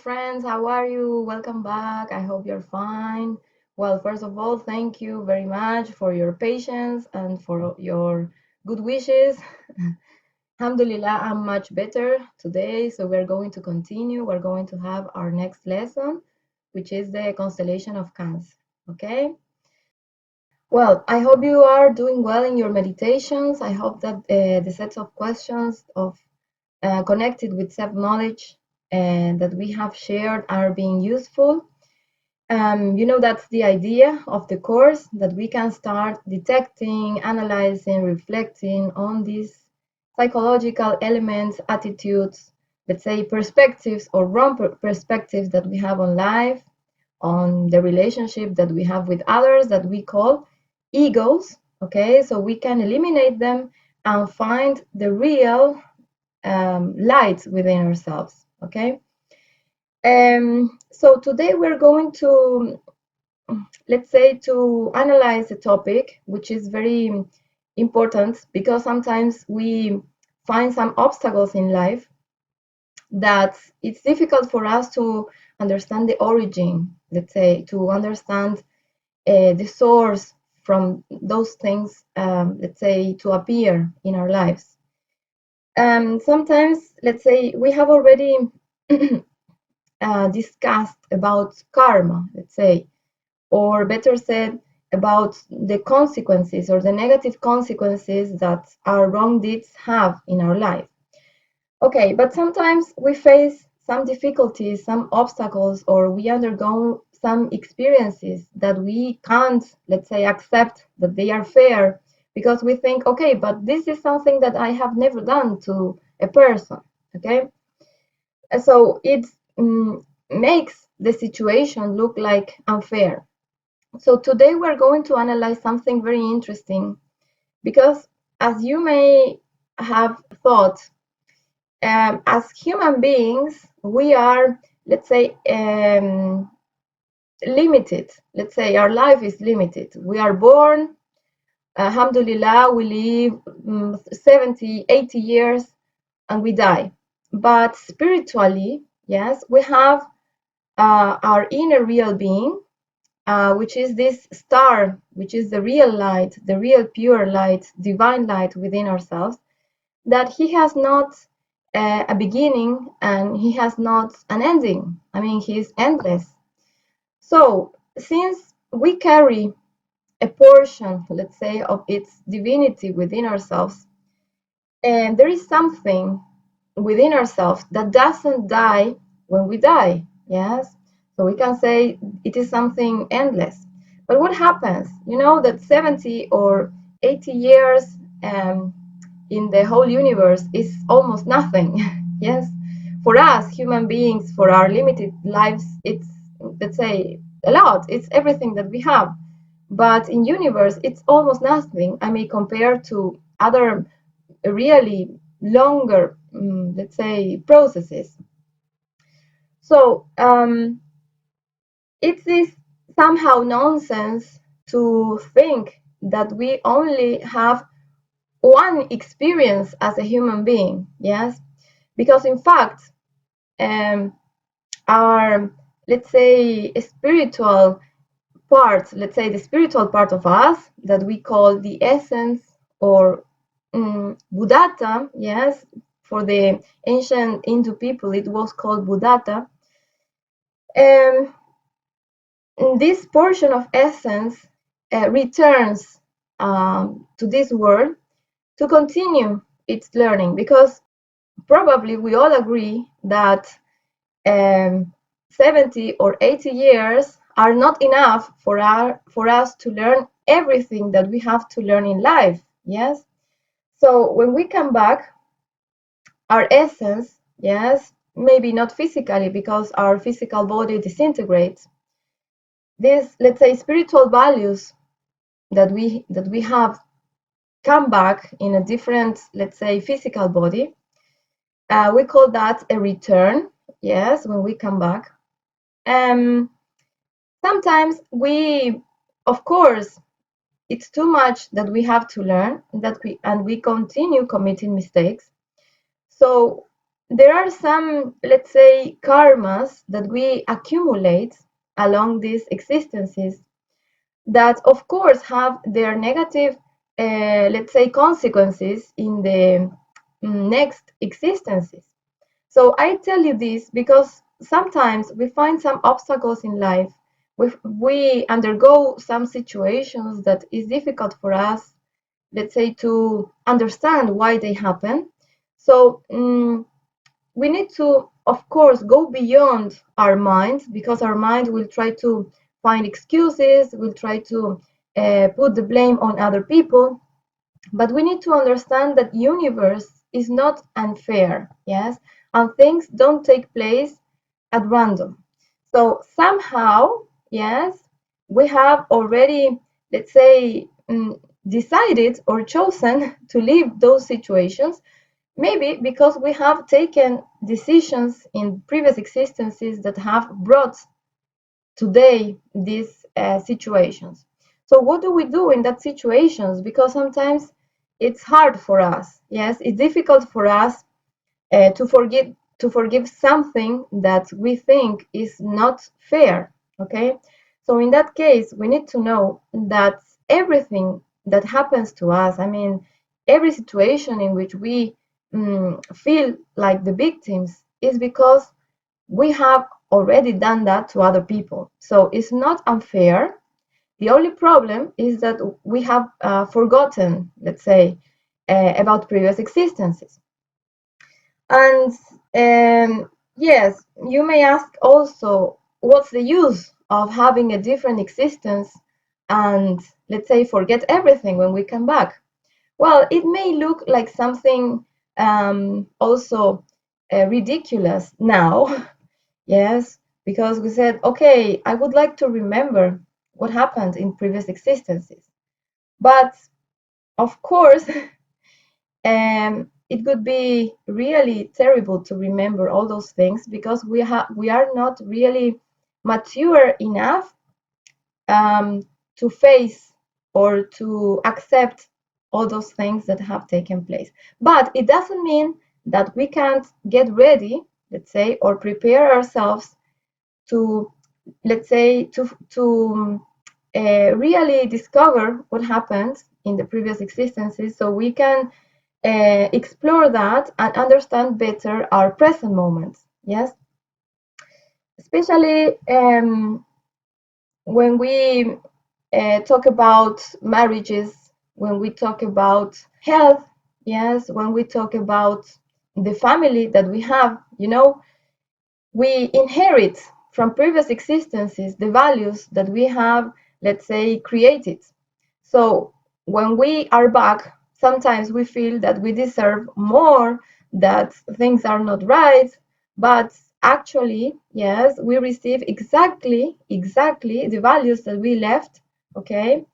friends. How are you? Welcome back. I hope you're fine. Well, first of all, thank you very much for your patience and for your good wishes. Alhamdulillah, I'm much better today. So we're going to continue. We're going to have our next lesson, which is the constellation of Cancer. Okay? Well, I hope you are doing well in your meditations. I hope that the sets of questions of connected with self-knowledge and that we have shared are being useful. That's the idea of the course, that we can start detecting, analyzing, reflecting on these psychological elements, attitudes, let's say perspectives or wrong perspectives that we have on life, on the relationship that we have with others that we call egos. Okay, so we can eliminate them and find the real light within ourselves. Okay. So today we're going to, let's say, to analyze a topic which is very important because sometimes we find some obstacles in life that it's difficult for us to understand the origin, let's say, to understand the source from those things, let's say, to appear in our lives. Sometimes, let's say, we have already discussed about karma, let's say, or better said, about the consequences or the negative consequences that our wrong deeds have in our life. Okay, but sometimes we face some difficulties, some obstacles, or we undergo some experiences that we can't, let's say, accept that they are fair because we think, okay, but this is something that I have never done to a person. Okay, so it makes the situation look like unfair. So today we're going to analyze something very interesting because, as you may have thought, as human beings, we are, let's say, limited. Let's say our life is limited. We are born, alhamdulillah, we live 70, 80 years and we die. But spiritually, yes, we have our inner real being, which is this star, which is the real light, the real pure light, divine light within ourselves, that he has not a beginning and he has not an ending. I mean, he is endless. So, since we carry a portion, let's say, of its divinity within ourselves, and there is something within ourselves that doesn't die when we die. Yes, so we can say it is something endless. But what happens? You know that 70 or 80 years in the whole universe is almost nothing. Yes, for us human beings, for our limited lives, it's, let's say, a lot. It's everything that we have. But in universe, it's almost nothing. I mean, compared to other really longer, let's say, processes. So it is somehow nonsense to think that we only have one experience as a human being. Yes, because in fact, our, let's say, spiritual part, let's say the spiritual part of us that we call the essence or Buddhata, yes, for the ancient Hindu people, it was called Buddhata. Um, this portion of essence returns to this world to continue its learning because probably we all agree that 70 or 80 years are not enough for us to learn everything that we have to learn in life. Yes. So when we come back, our essence, yes, maybe not physically because our physical body disintegrates. These, let's say, spiritual values that we have come back in a different, let's say, physical body. We call that a return. Yes, when we come back. Sometimes we, of course, it's too much that we have to learn, that we continue committing mistakes. So there are some, let's say, karmas that we accumulate along these existences that, of course, have their negative, let's say, consequences in the next existences. So I tell you this because sometimes we find some obstacles in life. We undergo some situations that is difficult for us, let's say, to understand why they happen. So we need to, of course, go beyond our mind, because our mind will try to find excuses, will try to put the blame on other people. But we need to understand that universe is not unfair, yes, and things don't take place at random. So somehow, yes, we have already, let's say, decided or chosen to leave those situations. Maybe because we have taken decisions in previous existences that have brought today these situations. So what do we do in that situations? Because sometimes it's hard for us. Yes, it's difficult for us to forgive something that we think is not fair. Okay, so in that case, we need to know that everything that happens to us, I mean, every situation in which we feel like the victims, is because we have already done that to other people. So it's not unfair. The only problem is that we have forgotten, let's say, about previous existences. And yes, you may ask also, what's the use of having a different existence and, let's say, forget everything when we come back? Well, it may look like something also ridiculous now. Yes, because we said, okay, I would like to remember what happened in previous existences. But of course, it could be really terrible to remember all those things, because we are not really mature enough to face or to accept all those things that have taken place. But it doesn't mean that we can't get ready, let's say, or prepare ourselves to, let's say, to really discover what happened in the previous existences, so we can explore that and understand better our present moments. Yes, especially when we talk about marriages, when we talk about health, yes, when we talk about the family that we have, we inherit from previous existences the values that we have, let's say, created. So when we are back, sometimes we feel that we deserve more, that things are not right, but actually, yes, we receive exactly the values that we left, okay,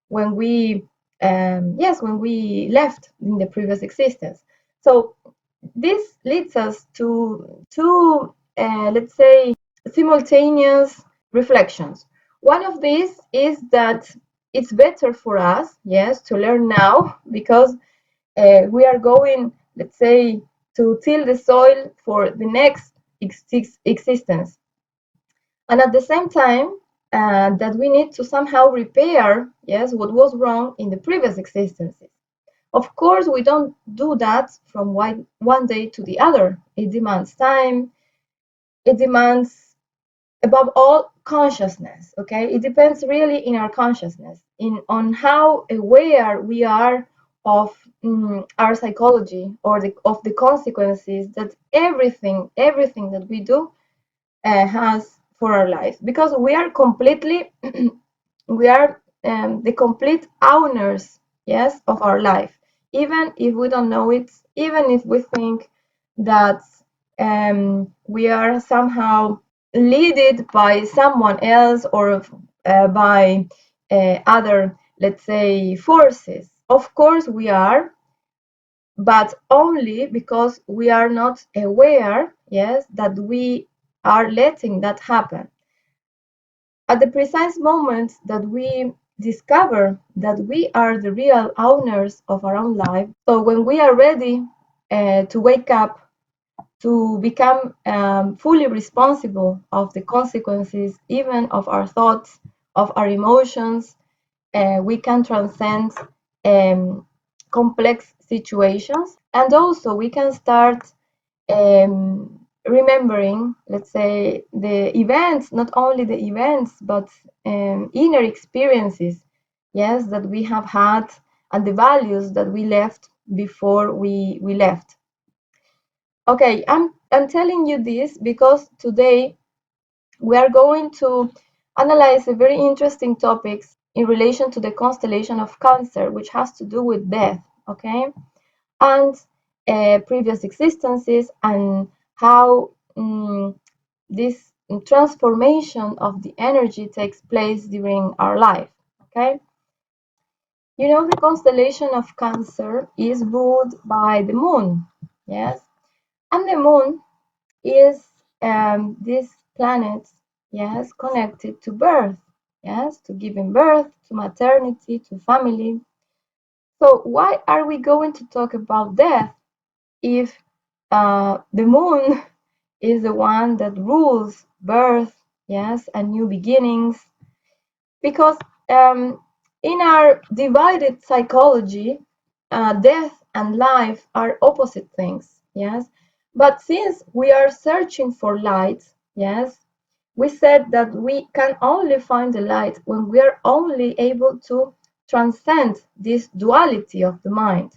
when we, yes, when we left in the previous existence. So this leads us to two, let's say, simultaneous reflections. One of these is that it's better for us, yes, to learn now, because we are going, let's say, to till the soil for the next existence. And at the same time, that we need to somehow repair, yes, what was wrong in the previous existences. Of course, we don't do that from one day to the other. It demands time. It demands, above all, consciousness. Okay, it depends really in our consciousness, in on how aware we are of our psychology, or of the consequences that everything that we do has for our life. Because we are completely, we are the complete owners, yes, of our life, even if we don't know it, even if we think that we are somehow led by someone else, or by other, let's say, forces. Of course we are, but only because we are not aware, yes, that we are letting that happen. At the precise moment that we discover that we are the real owners of our own life, so when we are ready to wake up to become fully responsible of the consequences, even of our thoughts, of our emotions. We can transcend complex situations, and also we can start remembering, let's say, the events, not only the events, but inner experiences, yes, that we have had, and the values that we left before we left. Okay, I'm telling you this because today we are going to analyze a very interesting topics in relation to the constellation of Cancer, which has to do with death, okay, and previous existences, and how this transformation of the energy takes place during our life, okay. You know, the constellation of Cancer is ruled by the moon, yes, and the moon is this planet, yes, connected to birth, yes, to giving birth, to maternity, to family. So why are we going to talk about death if the moon is the one that rules birth, yes, and new beginnings? Because in our divided psychology, death and life are opposite things, yes. But since we are searching for light, yes, we said that we can only find the light when we are only able to transcend this duality of the mind.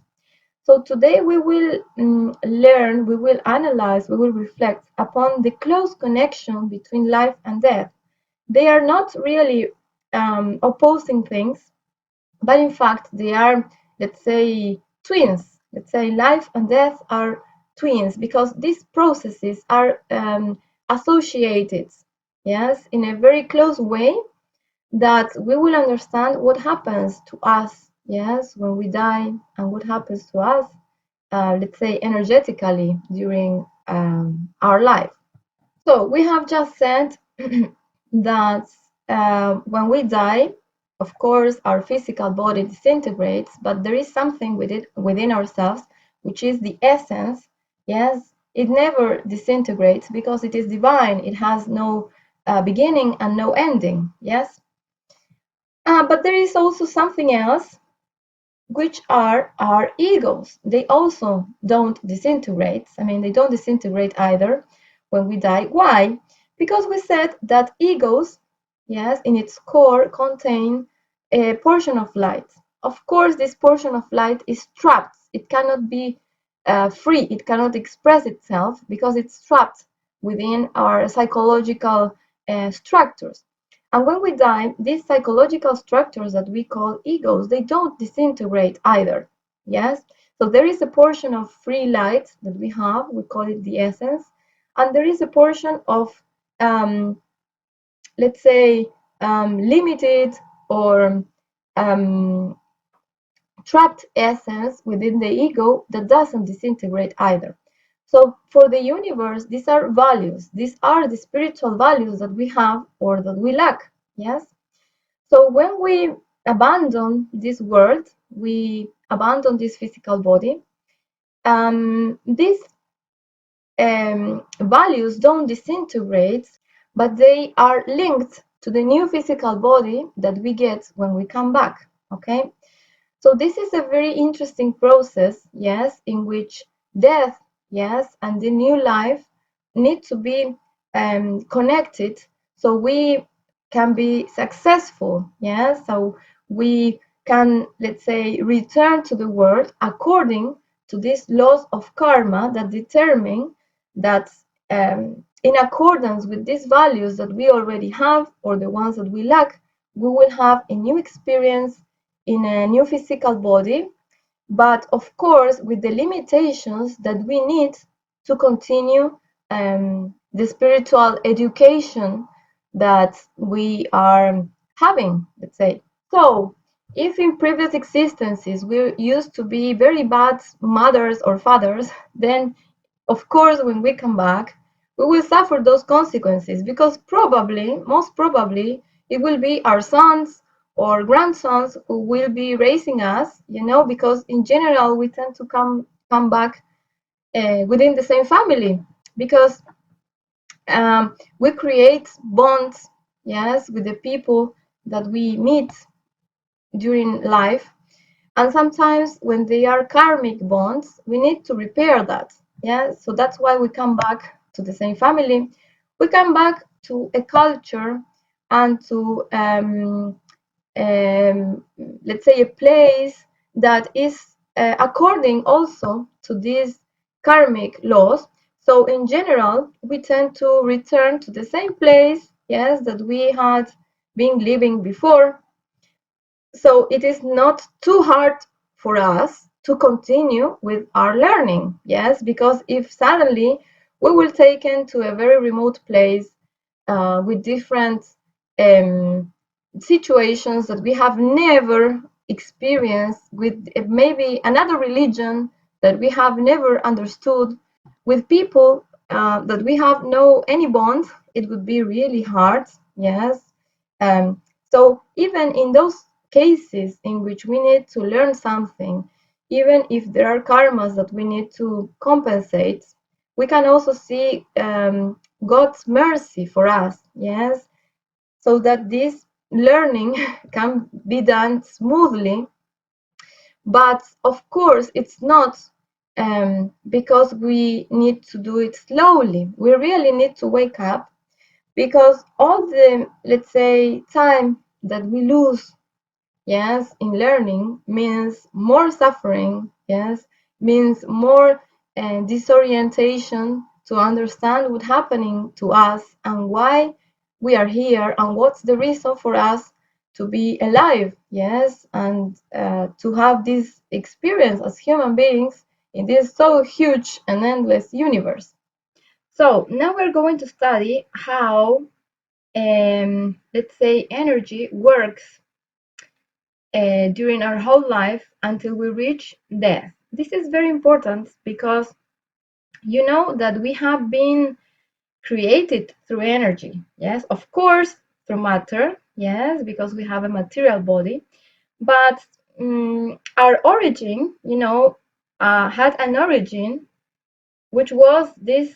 So today we will learn, we will analyze, we will reflect upon the close connection between life and death. They are not really opposing things, but in fact they are, let's say, twins. Let's say life and death are twins because these processes are associated, yes, in a very close way, that we will understand what happens to us, yes, when we die, and what happens to us, let's say, energetically during our life. So we have just said that when we die, of course, our physical body disintegrates, but there is something within ourselves, which is the essence. Yes, it never disintegrates because it is divine. It has no beginning and no ending. Yes, but there is also something else, which are our egos. They also don't disintegrate. I mean, they don't disintegrate either when we die. Why? Because we said that egos, yes, in its core contain a portion of light. Of course, this portion of light is trapped. It cannot be free. It cannot express itself because it's trapped within our psychological structures. And when we die, these psychological structures that we call egos, they don't disintegrate either. Yes? So there is a portion of free light that we have, we call it the essence, and there is a portion of, let's say, limited or um, trapped essence within the ego that doesn't disintegrate either. So for the universe, these are values. These are the spiritual values that we have or that we lack. Yes? So when we abandon this world, we abandon this physical body, these values don't disintegrate, but they are linked to the new physical body that we get when we come back. Okay? So this is a very interesting process, yes, in which death, yes, and the new life need to be connected so we can be successful, yes. So we can, let's say, return to the world according to these laws of karma that determine that in accordance with these values that we already have or the ones that we lack, we will have a new experience in a new physical body, but of course with the limitations that we need to continue the spiritual education that we are having, let's say. So if in previous existences we used to be very bad mothers or fathers, then of course when we come back we will suffer those consequences, because probably, most probably, it will be our sons or grandsons who will be raising us, you know, because in general we tend to come back within the same family. because we create bonds, yes, with the people that we meet during life. And sometimes when they are karmic bonds, we need to repair that. Yeah, so that's why we come back to the same family. We come back to a culture and to let's say a place that is according also to these karmic laws. So in general, we tend to return to the same place, yes, that we had been living before. So it is not too hard for us to continue with our learning, yes, because if suddenly we will taken to a very remote place with different um, situations that we have never experienced, with maybe another religion that we have never understood, with people that we have no any bond, it would be really hard, yes. So even in those cases in which we need to learn something, even if there are karmas that we need to compensate, we can also see God's mercy for us, yes, so that this learning can be done smoothly. But of course, it's not because we need to do it slowly. We really need to wake up, because all the, let's say, time that we lose, yes, in learning means more suffering, yes, means more disorientation to understand what's happening to us and why we are here and what's the reason for us to be alive, yes, and to have this experience as human beings in this so huge and endless universe. So now we're going to study how, let's say, energy works during our whole life until we reach death. This is very important because you know that we have been created through energy. Yes, of course, through matter. Yes, because we have a material body. But our origin, had an origin which was this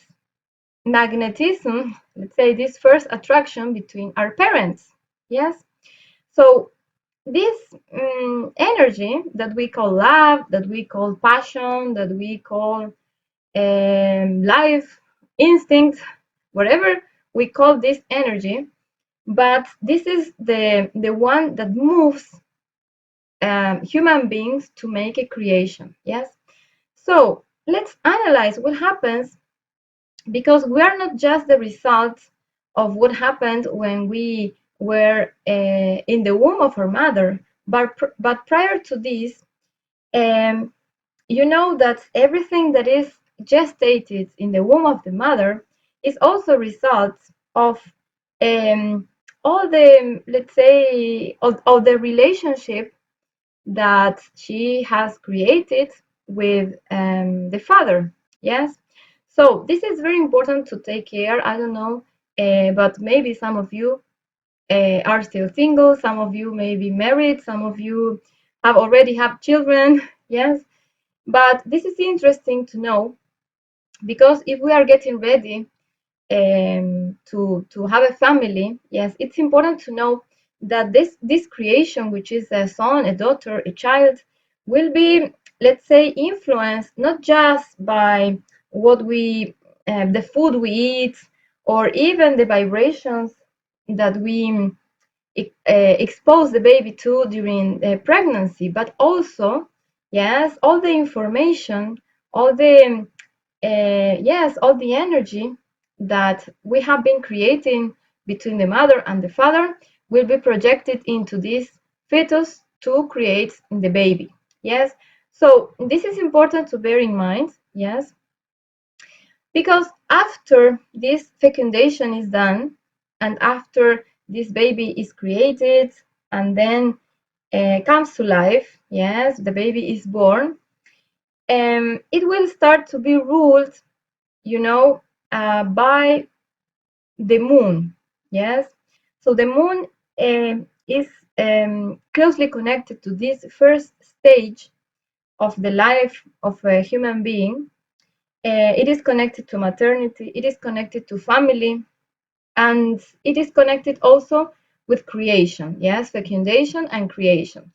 magnetism, let's say this first attraction between our parents. Yes, so this energy that we call love, that we call passion, that we call life, instinct, whatever we call this energy, but this is the one that moves human beings to make a creation. Yes. So let's analyze what happens, because we are not just the result of what happened when we were in the womb of our mother, but prior to this, um, you know that everything that is gestated in the womb of the mother is also a result of um, all the, let's say, of the relationship that she has created with the father. Yes. So this is very important to take care. I don't know, but maybe some of you are still single. Some of you may be married. Some of you have already have children. Yes. But this is interesting to know, because if we are getting ready to have a family, yes, it's important to know that this creation, which is a son, a daughter, a child, will be, let's say, influenced not just by what we the food we eat, or even the vibrations that we expose the baby to during pregnancy, but also, yes, all the information, all the yes, all the energy that we have been creating between the mother and the father will be projected into this fetus to create the baby. Yes, so this is important to bear in mind. Yes, because after this fecundation is done, and after this baby is created and then comes to life, yes, the baby is born, it will start to be ruled, by the moon. Yes, so the moon is closely connected to this first stage of the life of a human being, It is connected to maternity. It is connected to family, and it is connected also with creation. Yes, fecundation and creation.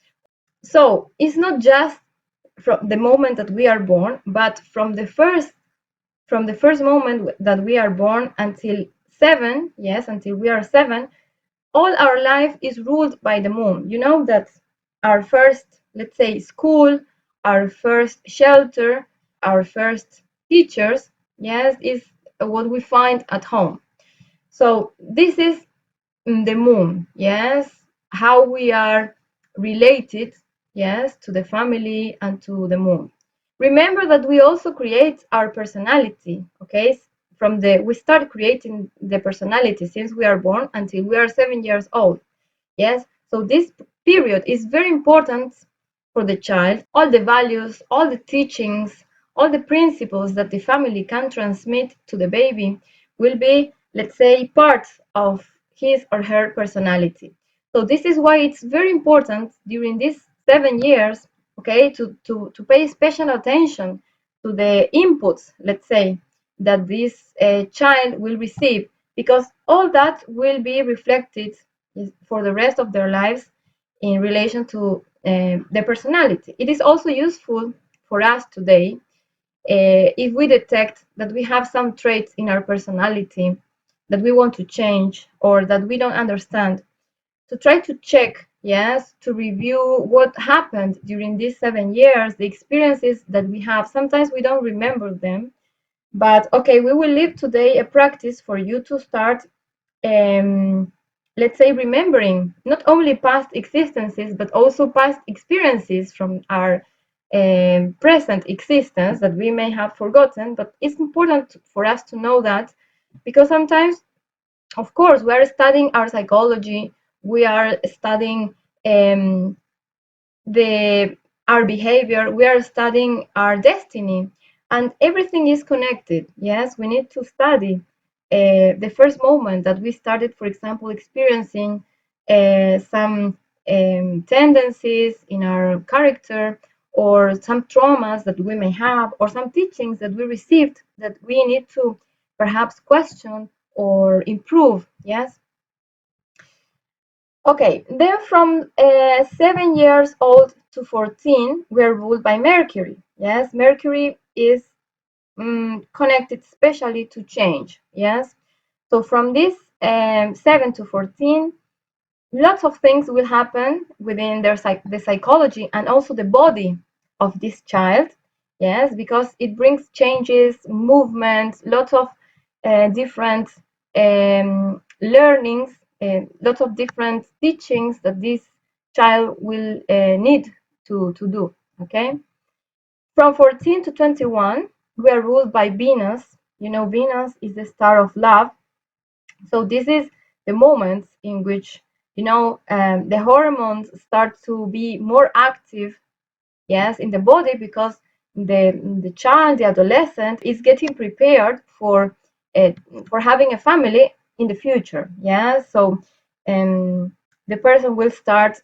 So it's not just from the moment that we are born, but from the first moment that we are born until 7, yes, until we are 7, all our life is ruled by the moon. You know that our first, let's say, school, our first shelter, our first teachers, yes, is what we find at home. So this is the moon, yes, how we are related, yes, to the family and to the moon. Remember that we also create our personality, okay? We start creating the personality since we are born until we are 7 years old. Yes, so this period is very important for the child. All the values, all the teachings, all the principles that the family can transmit to the baby will be, let's say, part of his or her personality. So this is why it's very important during these 7 years, okay, to pay special attention to the inputs, let's say, that this child will receive, because all that will be reflected for the rest of their lives in relation to their personality. It is also useful for us today if we detect that we have some traits in our personality that we want to change or that we don't understand, to try to check, yes, to review what happened during these 7 years, the experiences that we have. Sometimes we don't remember them, but okay, we will leave today a practice for you to start um, let's say, remembering not only past existences but also past experiences from our present existence that we may have forgotten. But it's important for us to know that, because sometimes, of course, we are studying our psychology, we are studying um, the our behavior, we are studying our destiny, and everything is connected. Yes, we need to study the first moment that we started, for example, experiencing some tendencies in our character, or some traumas that we may have, or some teachings that we received that we need to perhaps question or improve. Yes. Okay, then from 7 years old to 14, we are ruled by Mercury. Yes, Mercury is connected especially to change. Yes, so from this 7 to 14, lots of things will happen within the psychology and also the body of this child. Yes, because it brings changes, movements, lots of different learnings, lots of different teachings that this child will need to do. Okay, from 14 to 21, we are ruled by Venus. You know, Venus is the star of love. So this is the moments in which, the hormones start to be more active, yes, in the body, because the child, the adolescent, is getting prepared uh, for having a family in the future. Yeah, so the person will start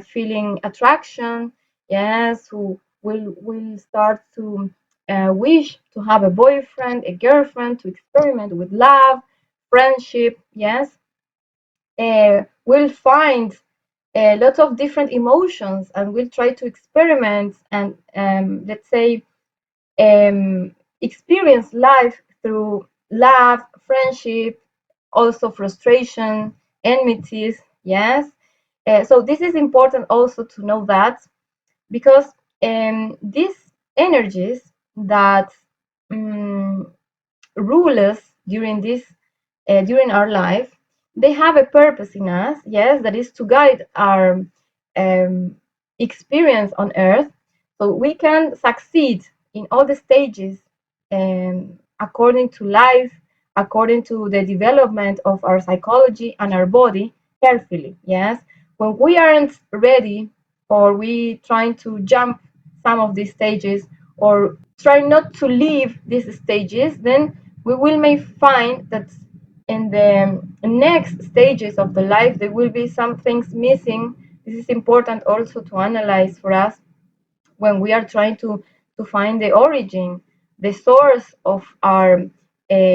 feeling attraction. Yes, who will start to wish to have a boyfriend, a girlfriend, to experiment with love, friendship. Yes, will find lots of different emotions and will try to experiment and, let's say, experience life through love, friendship, also frustration, enmities. Yes. So this is important also to know that, because these energies that um, rule us during our life, they have a purpose in us. Yes, that is to guide our um, experience on earth, so we can succeed in all the stages, according to life, according to the development of our psychology and our body, healthily. Yes, when we aren't ready, or we trying to jump some of these stages, or try not to leave these stages, then we will may find that in the next stages of the life there will be some things missing. This is important also to analyze for us when we are trying to find the origin the source of our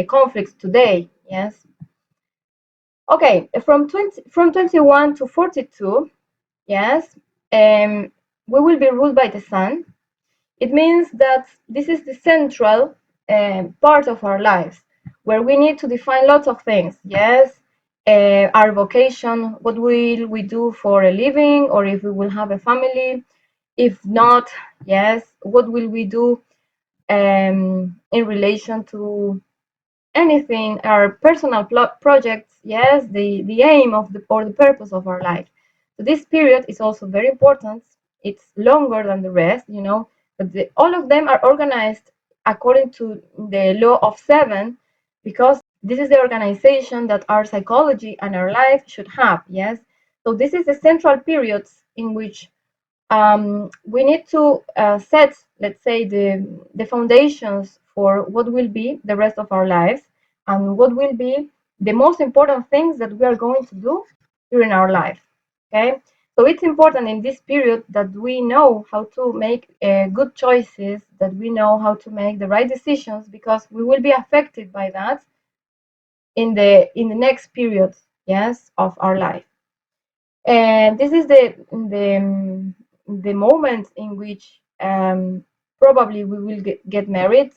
conflicts today. Yes. Okay, from 21 to 42, yes, we will be ruled by the sun. It means that this is the central part of our lives, where we need to define lots of things. Yes, our vocation, what will we do for a living, or if we will have a family. If not, yes, what will we do in relation to anything, our personal projects, yes, the aim of the or the purpose of our life. So this period is also very important. It's longer than the rest, but all of them are organized according to the law of seven, because this is the organization that our psychology and our life should have. Yes, so this is the central periods in which we need to set, let's say, the foundations for what will be the rest of our lives, and what will be the most important things that we are going to do during our life. Okay, so it's important in this period that we know how to make good choices, that we know how to make the right decisions, because we will be affected by that in the next period, yes, of our life. And this is the moment in which probably we will get married,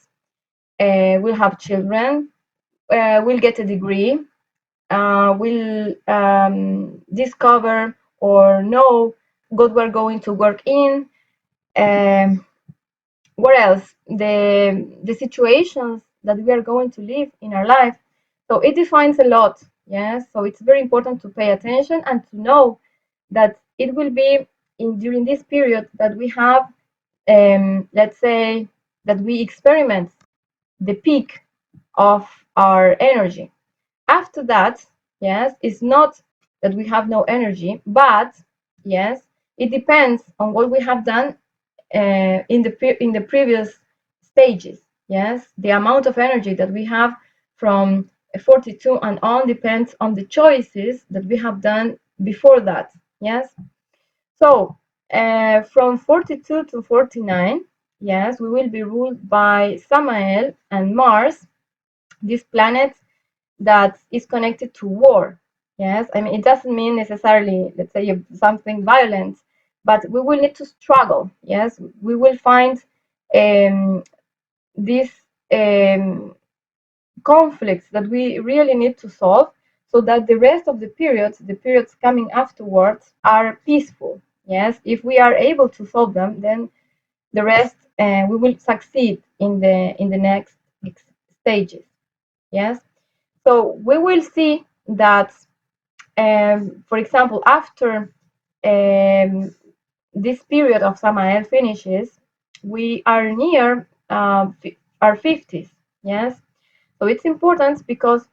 we'll have children, we'll get a degree, we'll discover or know what we're going to work in. Um, what else? The situations that we are going to live in our life. So it defines a lot. Yes. So it's very important to pay attention and to know that it will be during this period that we have, let's say, that we experiment the peak of our energy. After that, yes, it's not that we have no energy, but yes, it depends on what we have done in the previous stages. Yes, the amount of energy that we have from 42 and on depends on the choices that we have done before that. Yes, so from 42 to 49, yes, we will be ruled by Samael and Mars, this planet that is connected to war. Yes, I mean, it doesn't mean necessarily, let's say, something violent, but we will need to struggle. Yes, we will find these conflicts that we really need to solve, so that the rest of the periods coming afterwards, are peaceful. Yes, if we are able to solve them, then the rest we will succeed in the next stages. Yes, so we will see that, for example, after this period of Samael finishes, we are near our 50s. Yes, so it's important because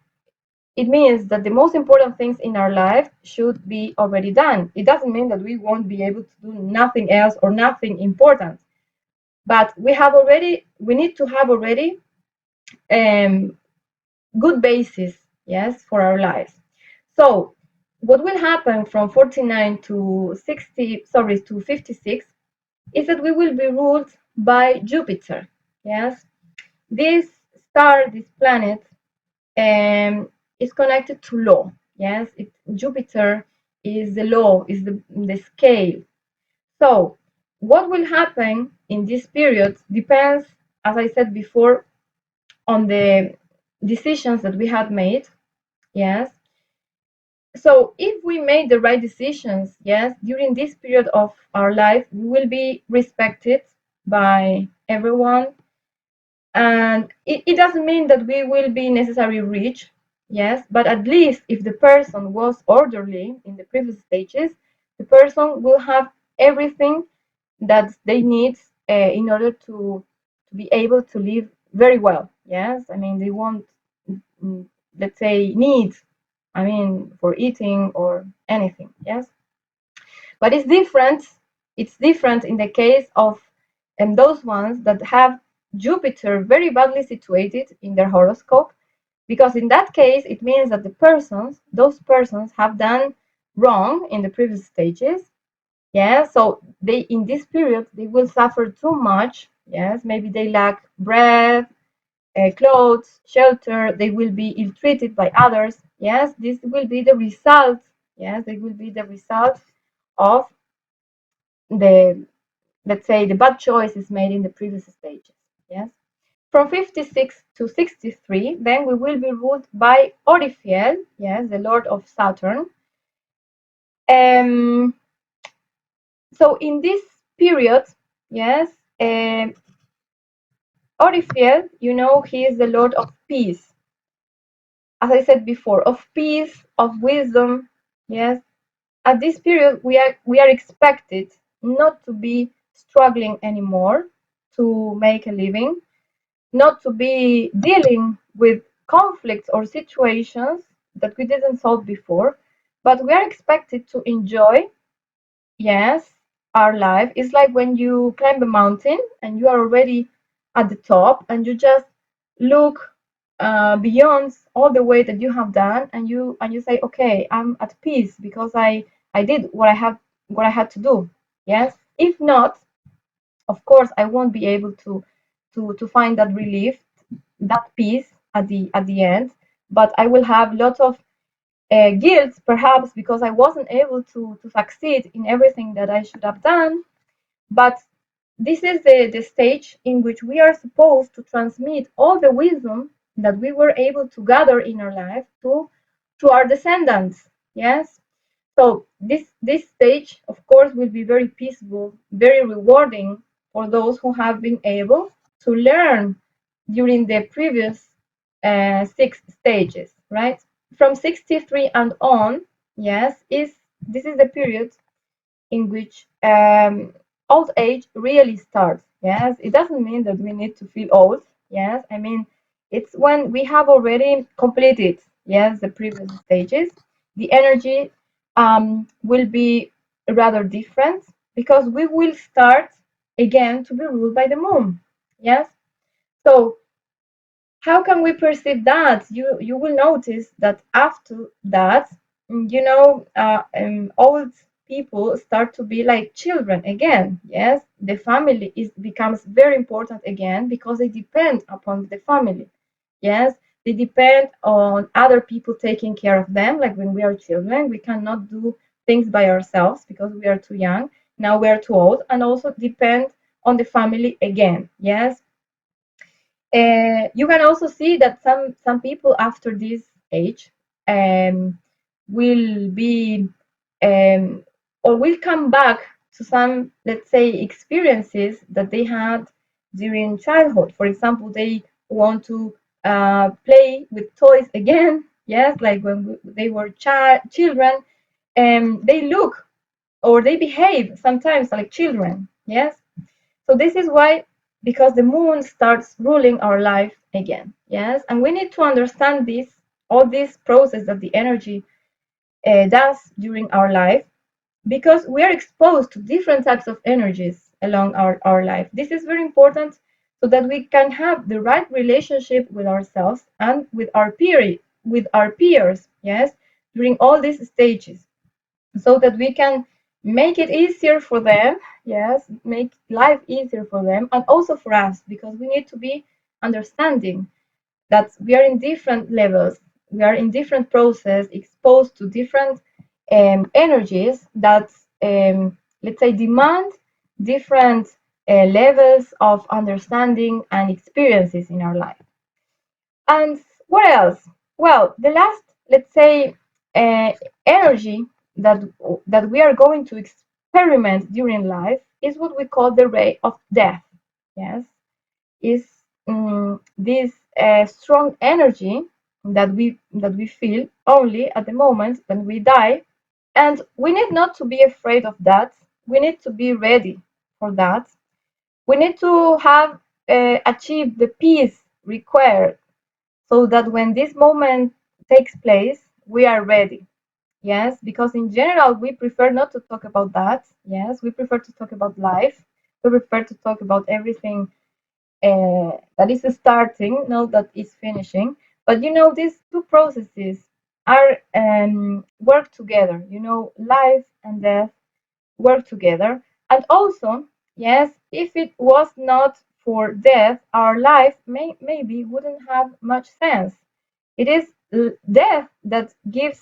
it means that the most important things in our life should be already done. It doesn't mean that we won't be able to do nothing else or nothing important, but we need to have already good basis, yes, for our lives. So what will happen from 49 to 60, sorry, to 56, is that we will be ruled by Jupiter. Yes, this star, this planet, is connected to law. Yes, Jupiter is the law, is the scale. So what will happen in this period depends, as I said before, on the decisions that we had made. Yes, so if we made the right decisions, yes, during this period of our life, we will be respected by everyone. And it doesn't mean that we will be necessarily rich, yes, but at least if the person was orderly in the previous stages, the person will have everything that they need in order to be able to live very well. Yes, I mean, they won't, let's say, need, I mean, for eating or anything. Yes, but it's different. It's different in the case of those ones that have Jupiter very badly situated in their horoscope, because in that case it means that those persons have done wrong in the previous stages. Yeah, so they in this period they will suffer too much. Yes, maybe they lack bread, clothes, shelter. They will be ill-treated by others. Yes, this will be the result. Yes, they will be the result of the, let's say, the bad choices made in the previous stages. Yes. From 56 to 63, then we will be ruled by Orifiel, yes, the lord of Saturn. Um, so in this period, yes, um, Orifiel, he is the lord of peace. As I said before, of peace, of wisdom, yes. At this period, we are expected not to be struggling anymore to make a living, not to be dealing with conflicts or situations that we didn't solve before, but we are expected to enjoy, yes, our life. It's like when you climb a mountain and you are already at the top and you just look beyond all the way that you have done, and you say, okay, I'm at peace because I did what I had to do. Yes. If not, of course, I won't be able to find that relief, that peace at the end. But I will have lots of guilt, perhaps because I wasn't able to succeed in everything that I should have done. But this is the stage in which we are supposed to transmit all the wisdom that we were able to gather in our life to our descendants. Yes. So this stage, of course, will be very peaceful, very rewarding for those who have been able to learn during the previous 6 stages, right? From 63 and on, yes, is this is the period in which old age really starts. Yes, it doesn't mean that we need to feel old. Yes, I mean it's when we have already completed, yes, the previous stages. The energy will be rather different because we will start again to be ruled by the moon. Yes, so how can we perceive that? You will notice that after that, old people start to be like children again. Yes, the family becomes very important again because they depend upon the family. Yes, they depend on other people taking care of them. Like when we are children, we cannot do things by ourselves because we are too young. Now we are too old, and also depend on the family again. Yes, you can also see that some people after this age will be um, or will come back to some, let's say, experiences that they had during childhood. For example, they want to play with toys again. Yes, like when they were children, they look or they behave sometimes like children. Yes, so this is why, because the moon starts ruling our life again. Yes, and we need to understand all this process that the energy does during our life, because we are exposed to different types of energies along our life. This is very important so that we can have the right relationship with ourselves and with our peers, yes, during all these stages, so that we can make it easier for them, yes, make life easier for them and also for us, because we need to be understanding that we are in different levels, we are in different process, exposed to different energies that, let's say, demand different levels of understanding and experiences in our life. And what else? Well, the last, let's say, uh, energy that we are going to experiment during life is what we call the ray of death. Yes, is this strong energy that we feel only at the moment when we die, and we need not to be afraid of that. We need to be ready for that. We need to have achieved the peace required so that when this moment takes place, we are ready. Yes, because in general, we prefer not to talk about that. Yes, we prefer to talk about life. We prefer to talk about everything that is starting, not that is finishing. But these two processes are work together. Life and death work together. And also, yes, if it was not for death, our life maybe wouldn't have much sense. It is death that gives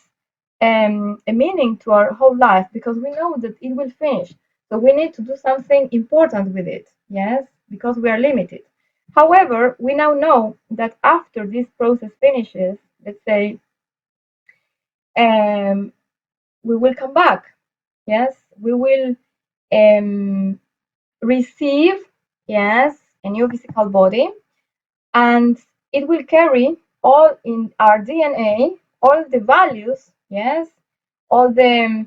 a meaning to our whole life, because we know that it will finish. So we need to do something important with it, yes, because we are limited. However, we now know that after this process finishes, let's say, um, we will come back. Yes, we will um, receive, yes, a new physical body, and it will carry all in our DNA, all the values, yes, all the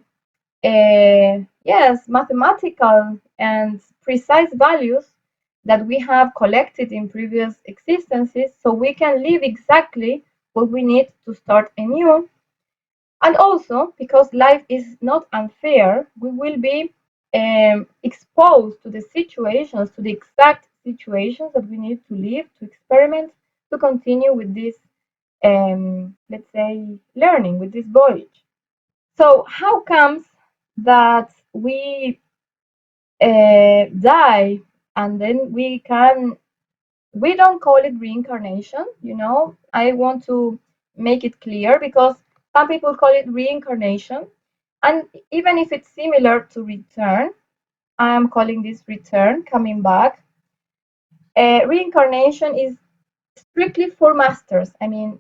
yes, mathematical and precise values that we have collected in previous existences, so we can live exactly what we need to start anew. And also, because life is not unfair, we will be exposed to the situations, to the exact situations that we need to live, to experiment, to continue with this, let's say, learning, with this voyage. So, how comes that we die and then we don't call it reincarnation, I want to make it clear, because some people call it reincarnation, and even if it's similar to return, I am calling this return, coming back. Reincarnation is strictly for masters. I mean,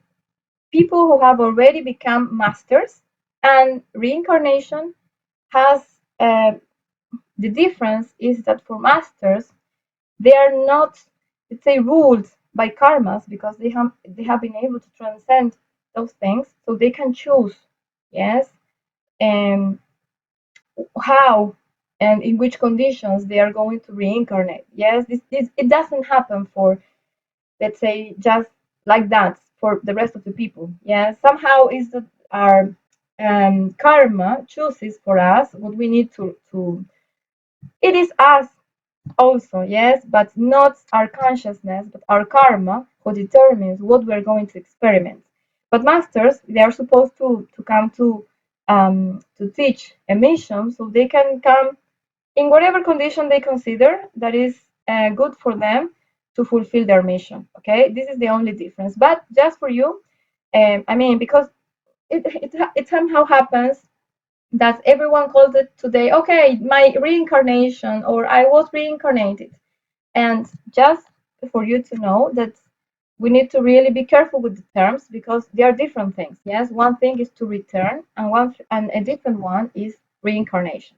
people who have already become masters, and reincarnation has the difference is that for masters, they are not, let's say, ruled by karmas, because they have been able to transcend those things, so they can choose, yes, and how and in which conditions they are going to reincarnate. Yes, this it doesn't happen for, let's say, just like that for the rest of the people. Yes, somehow is that our karma chooses for us what we need to. It is us also, yes, but not our consciousness, but our karma who determines what we're going to experiment. But masters, they are supposed to come to teach a mission, so they can come in whatever condition they consider that is good for them to fulfill their mission. Okay, this is the only difference. But just for you, I mean, because it somehow happens that everyone calls it today, okay, my reincarnation, or I was reincarnated. And just for you to know that we need to really be careful with the terms, because they are different things. Yes, one thing is to return, and a different one is reincarnation.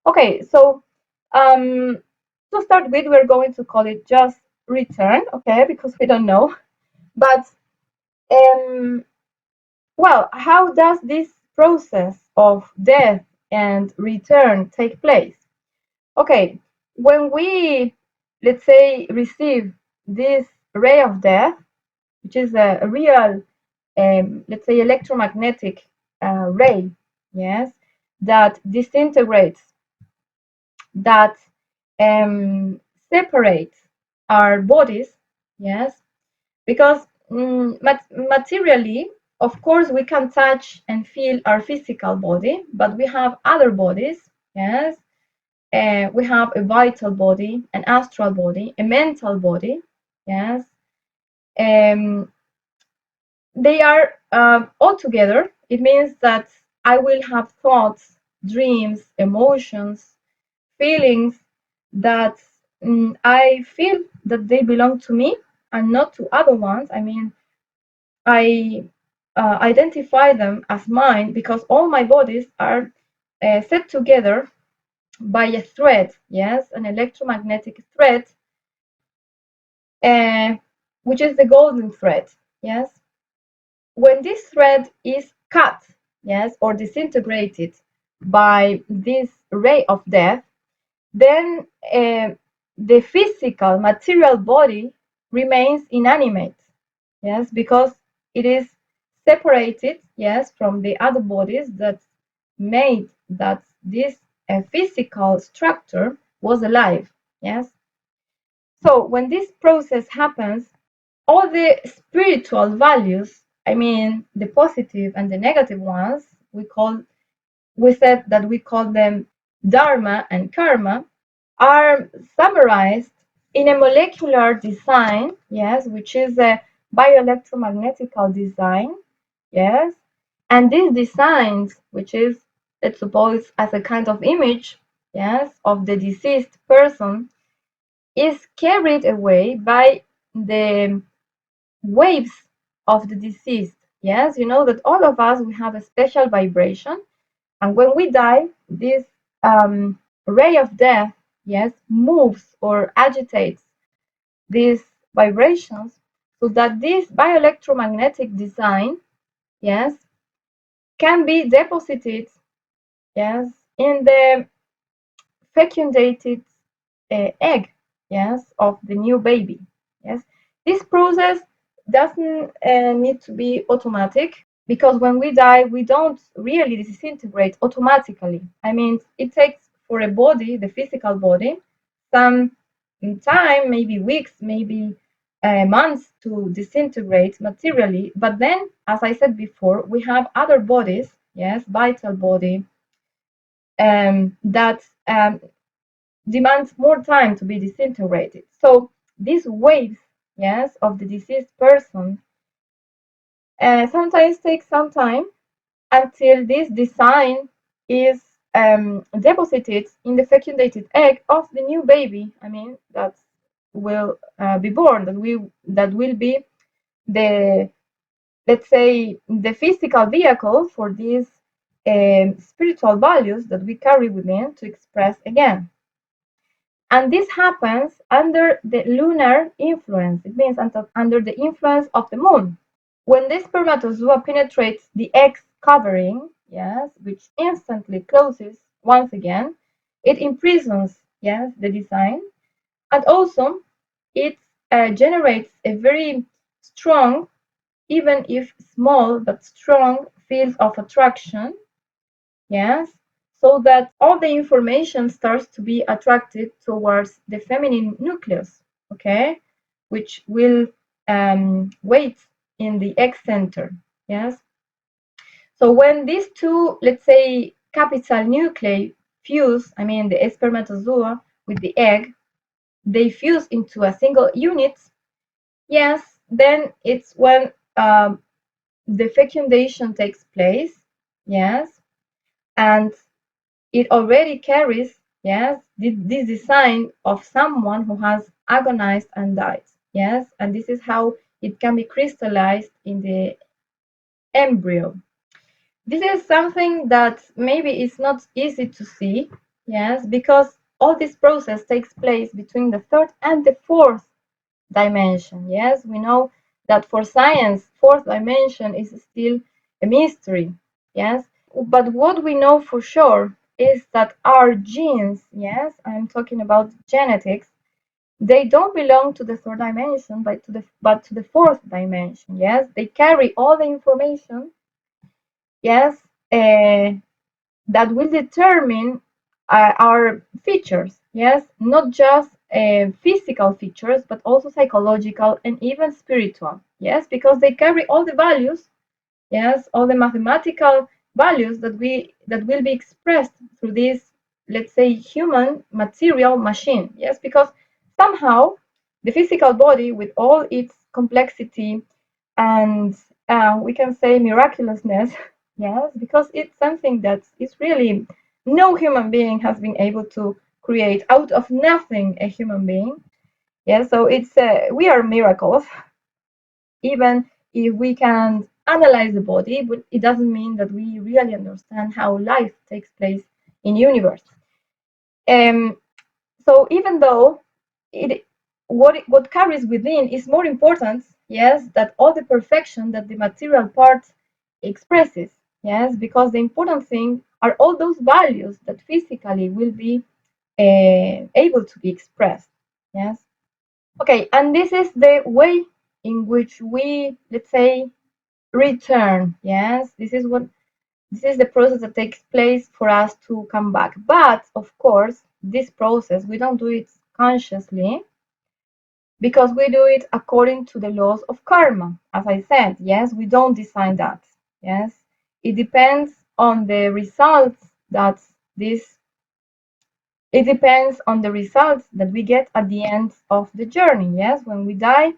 Okay, so to start with, we're going to call it just return, okay, because we don't know. But um, well, how does this process of death and return take place? Okay, when we, let's say, receive this ray of death, which is a real, let's say, electromagnetic ray, yes, that disintegrates, that um, separates our bodies, yes, because materially, of course, we can touch and feel our physical body, but we have other bodies, yes. We have a vital body, an astral body, a mental body, yes. Um, they are all together. It means that I will have thoughts, dreams, emotions, feelings that I feel that they belong to me and not to other ones. I mean, I identify them as mine because all my bodies are set together by a thread, yes, an electromagnetic thread, uh, which is the golden thread, yes. When this thread is cut, yes, or disintegrated by this ray of death, then the physical material body remains inanimate, yes, because it is separated, yes, from the other bodies that made that this physical structure was alive, yes. So when this process happens, all the spiritual values, I mean the positive and the negative ones, we said that we call them dharma and karma, are summarized in a molecular design, yes, which is a bioelectromagnetical design, yes, and these designs, which is, let's suppose, as a kind of image, yes, of the deceased person, is carried away by the waves of the deceased. Yes, you know that all of us, we have a special vibration, and when we die, this ray of death, yes, moves or agitates these vibrations so that this bioelectromagnetic design, yes, can be deposited, yes, in the fecundated egg, yes, of the new baby. Yes, this process doesn't need to be automatic, because when we die, we don't really disintegrate automatically. I mean, it takes for a body, the physical body, some time, maybe weeks, maybe months to disintegrate materially. But then, as I said before, we have other bodies, yes, vital body, that demands more time to be disintegrated. So these waves, yes, of the deceased person sometimes take some time until this design is deposited in the fecundated egg of the new baby. I mean, that will be born, that will be the, let's say, the physical vehicle for these spiritual values that we carry within to express again. And this happens under the lunar influence. It means under the influence of the moon. When the spermatozoa penetrates the egg's covering, yes, which instantly closes once again, it imprisons, yes, the design, and also it generates a very strong, even if small but strong, field of attraction, yes, so that all the information starts to be attracted towards the feminine nucleus, okay, which will wait in the egg center, yes. So when these two, let's say, capital nuclei fuse, I mean the spermatozoa with the egg, they fuse into a single unit, yes, then it's when the fecundation takes place, yes, and it already carries, yes, this design of someone who has agonized and died, yes, and this is how it can be crystallized in the embryo. This is something that maybe is not easy to see, yes, because all this process takes place between the third and the fourth dimension. Yes, we know that for science, fourth dimension is still a mystery. Yes, but what we know for sure is that our genes, yes, I'm talking about genetics, they don't belong to the third dimension, but to the fourth dimension. Yes, they carry all the information, yes, that will determine our features, yes, not just physical features, but also psychological and even spiritual, yes, because they carry all the values, yes, all the mathematical values that will be expressed through this, let's say, human material machine, yes, because somehow the physical body, with all its complexity and we can say miraculousness, yes, because it's something that is really no human being has been able to create out of nothing a human being. Yeah, so it's we are miracles, even if we can analyze the body, but it doesn't mean that we really understand how life takes place in universe. Um, so even though what carries within is more important, yes, that all the perfection that the material part expresses, yes, because the important thing are all those values that physically will be able to be expressed, yes. Okay, and this is the way in which we, let's say, return, yes. This is the process that takes place for us to come back. But of course, this process, we don't do it consciously, because we do it according to the laws of karma. As I said, yes, we don't design that. Yes, it depends on the results that this It depends on the results that we get at the end of the journey. Yes, when we die,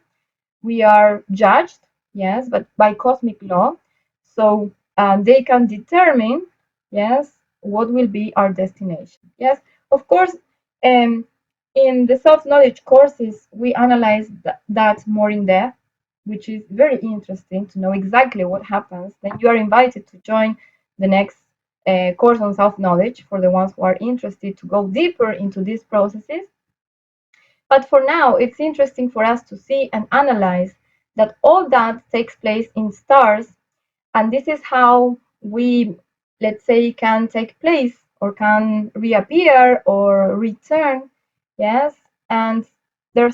we are judged, yes, but by cosmic law. So they can determine, yes, what will be our destination. Yes, of course, um, in the self-knowledge courses, we analyze that more in depth, which is very interesting to know exactly what happens. Then you are invited to join the next course on self-knowledge for the ones who are interested to go deeper into these processes. But for now, it's interesting for us to see and analyze that all that takes place in stars, and this is how we, let's say, can take place or can reappear or return. Yes, and our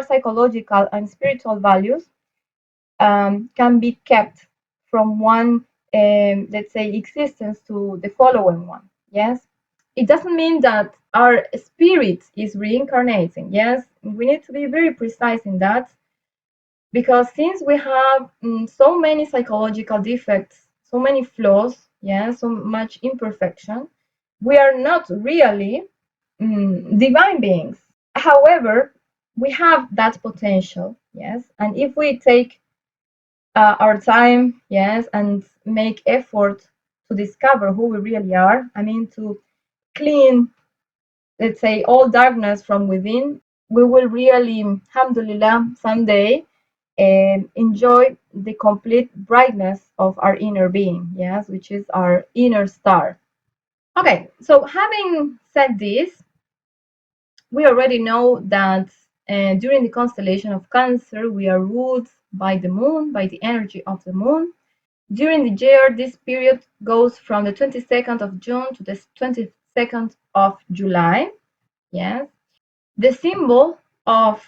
psychological and spiritual values can be kept from one, let's say, existence to the following one. Yes, it doesn't mean that our spirit is reincarnating. Yes, we need to be very precise in that, because since we have so many psychological defects, so many flaws, yeah, so much imperfection, we are not really divine beings. However, we have that potential. Yes, and if we take our time, yes, and make effort to discover who we really are, I mean, to clean, let's say, all darkness from within, we will really, alhamdulillah, someday enjoy the complete brightness of our inner being, yes, which is our inner star. Okay, so having said this, we already know that during the constellation of Cancer, we are ruled by the moon, by the energy of the moon. During the year, this period goes from the 22nd of June to the 22nd of July. Yes. The symbol of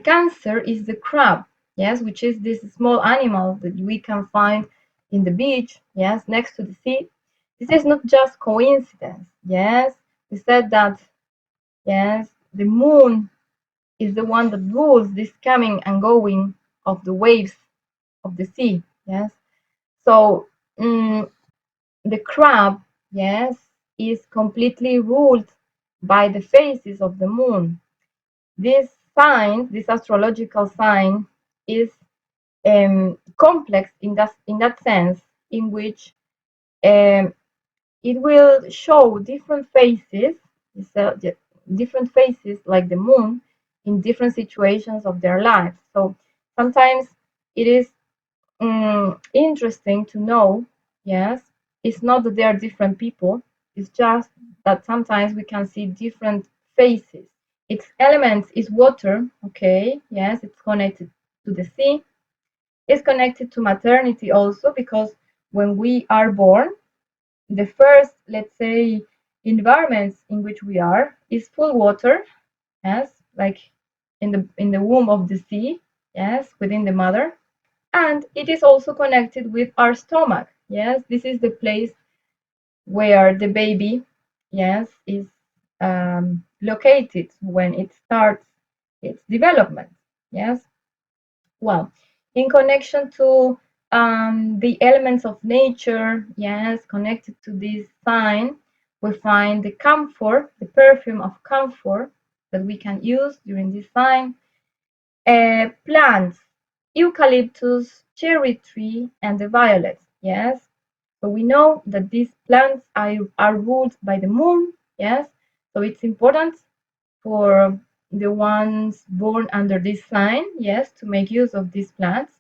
Cancer is the crab, yes, which is this small animal that we can find in the beach, yes, next to the sea. This is not just coincidence, yes. We said that, yes, the moon is the one that rules this coming and going of the waves of the sea, yes. So the crab, yes, is completely ruled by the phases of the moon. This sign, this astrological sign, is complex in that sense, in which it will show different phases, different phases like the moon, in different situations of their lives. So sometimes it is interesting to know, yes, it's not that they are different people, it's just that sometimes we can see different faces. Its elements is water, okay, yes, it's connected to the sea, it's connected to maternity also, because when we are born, the first, let's say, environments in which we are is full water, yes, like in the womb of the sea, yes, within the mother. And it is also connected with our stomach. Yes, this is the place where the baby, yes, is located when it starts its development. Yes, well, in connection to the elements of nature, yes, connected to this sign, we find the camphor, the perfume of camphor that we can use during this sign. Plants, eucalyptus, cherry tree, and the violets. Yes. So we know that these plants are ruled by the moon. Yes. So it's important for the ones born under this sign, yes, to make use of these plants.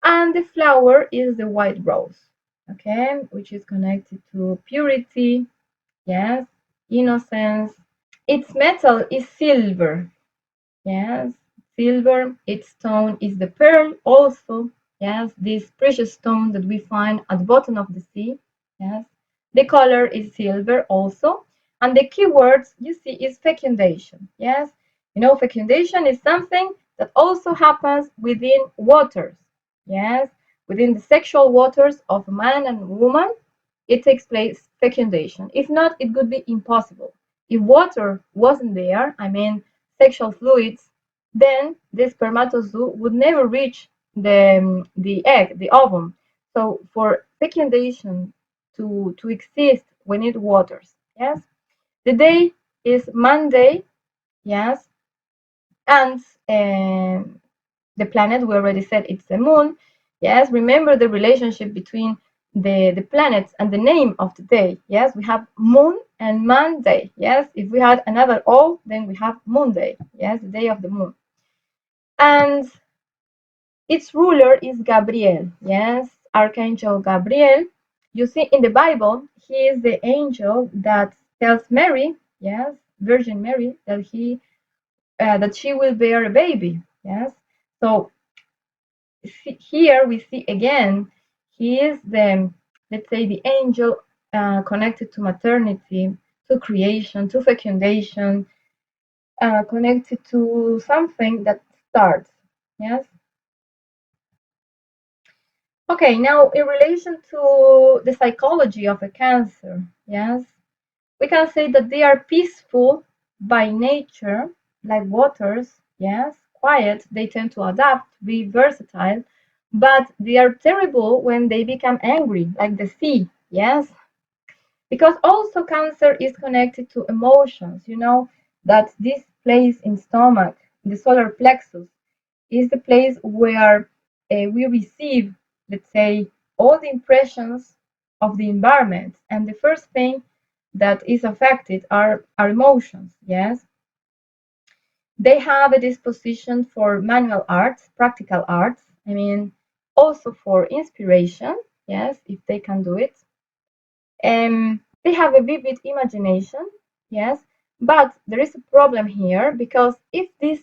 And the flower is the white rose, okay, which is connected to purity, yes, innocence. Its metal is silver. Yes, silver, its stone is the pearl also. Yes, this precious stone that we find at the bottom of the sea. Yes, the color is silver also. And the key words you see is fecundation. Yes, you know, fecundation is something that also happens within waters. Yes, within the sexual waters of a man and woman, it takes place fecundation. If not, it would be impossible. If water wasn't there, I mean, sexual fluids, then the spermatozoa would never reach the egg, the ovum. So for fecundation to exist, we need waters. Yes. The day is Monday, yes, and the planet, we already said it's the moon. Yes, remember the relationship between the planets and the name of the day. Yes, we have moon and Monday. Yes, if we had another O, then we have Monday. Yes, the day of the moon. And its ruler is Gabriel. Yes, Archangel Gabriel. You see in the Bible, he is the angel that tells Mary, yes, Virgin Mary, that she will bear a baby. Yes, so here we see again, he is the, let's say, the angel connected to maternity, to creation, to fecundation, connected to something that starts. Yes. Okay, now in relation to the psychology of a Cancer, yes, we can say that they are peaceful by nature, like waters, yes, quiet, they tend to adapt, be versatile, but they are terrible when they become angry, like the sea, yes, because also Cancer is connected to emotions, that this place in stomach, the solar plexus, is the place where we receive, let's say, all the impressions of the environment. And the first thing that is affected are our emotions. Yes, they have a disposition for manual arts, practical arts. I mean, also for inspiration. Yes, if they can do it. They have a vivid imagination. Yes, but there is a problem here because if this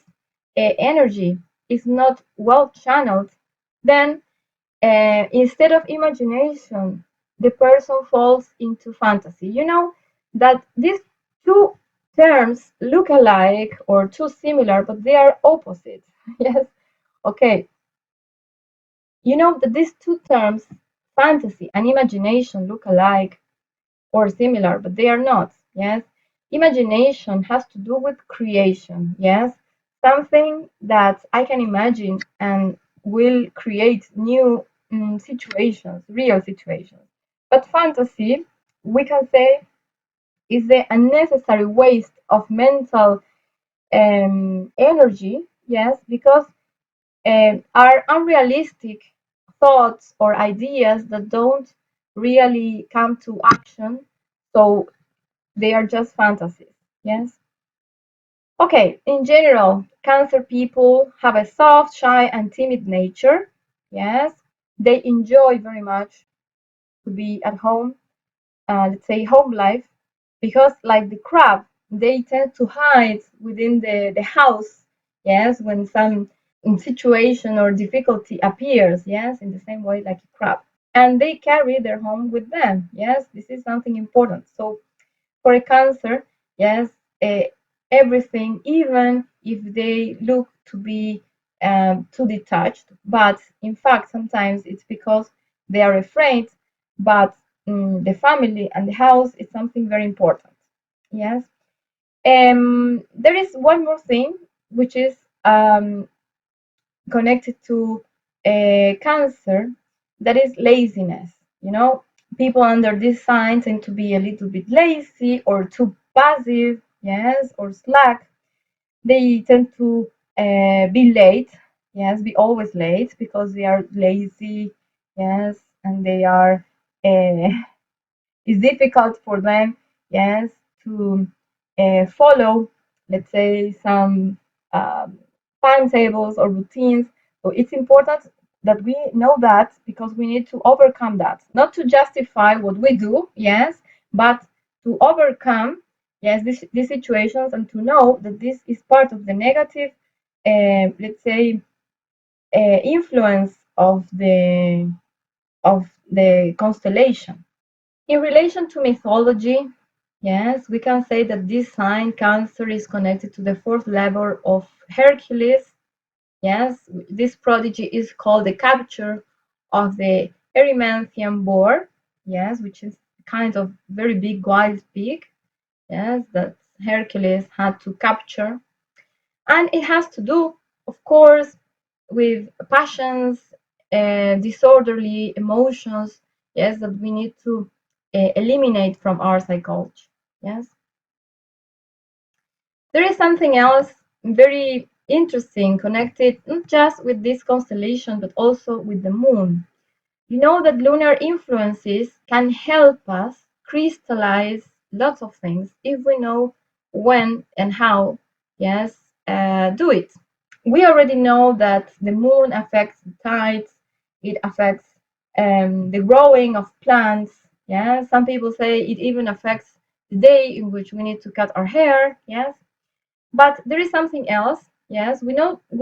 energy is not well channeled, then instead of imagination, the person falls into fantasy. You know that these two terms look alike or too similar, but they are opposite. Yes. Okay. You know that these two terms, fantasy and imagination, look alike or similar, but they are not. Yes. Imagination has to do with creation. Yes. Something that I can imagine and will create new situations, real situations. But fantasy, we can say, is the unnecessary waste of mental energy. Yes, because are unrealistic thoughts or ideas that don't really come to action. So they are just fantasies. Yes. Okay, in general, Cancer people have a soft, shy, and timid nature. Yes, they enjoy very much to be at home, let's say home life, because like the crab, they tend to hide within the house. Yes, when some situation or difficulty appears. Yes, in the same way like a crab. And they carry their home with them. Yes, this is something important. So for a Cancer, yes, uh, everything, even if they look to be too detached, but in fact, sometimes it's because they are afraid, but the family and the house is something very important. Yes. There is one more thing, which is connected to Cancer, that is laziness. You know, people under this sign tend to be a little bit lazy or too passive, yes, or slack. They tend to be late, yes, be always late because they are lazy, yes, and they are. Uh, it's difficult for them, yes, to follow, let's say, some um, timetables or routines. So it's important that we know that because we need to overcome that, not to justify what we do, yes, but to overcome, yes, these situations and to know that this is part of the negative, let's say, influence of the constellation. In relation to mythology, yes, we can say that this sign, Cancer, is connected to the fourth level of Hercules. Yes, this prodigy is called the capture of the Erymanthian boar. Yes, which is kind of very big wild pig. Yes, that Hercules had to capture. And it has to do, of course, with passions, disorderly emotions, yes, that we need to eliminate from our psychology. Yes. There is something else very interesting connected not just with this constellation but also with the moon. You know that lunar influences can help us crystallize lots of things if we know when and how, yes, do it. We already know that the moon affects the tides, it affects the growing of plants. Yeah, some people say it even affects the day in which we need to cut our hair. Yes, but there is something else. Yes, we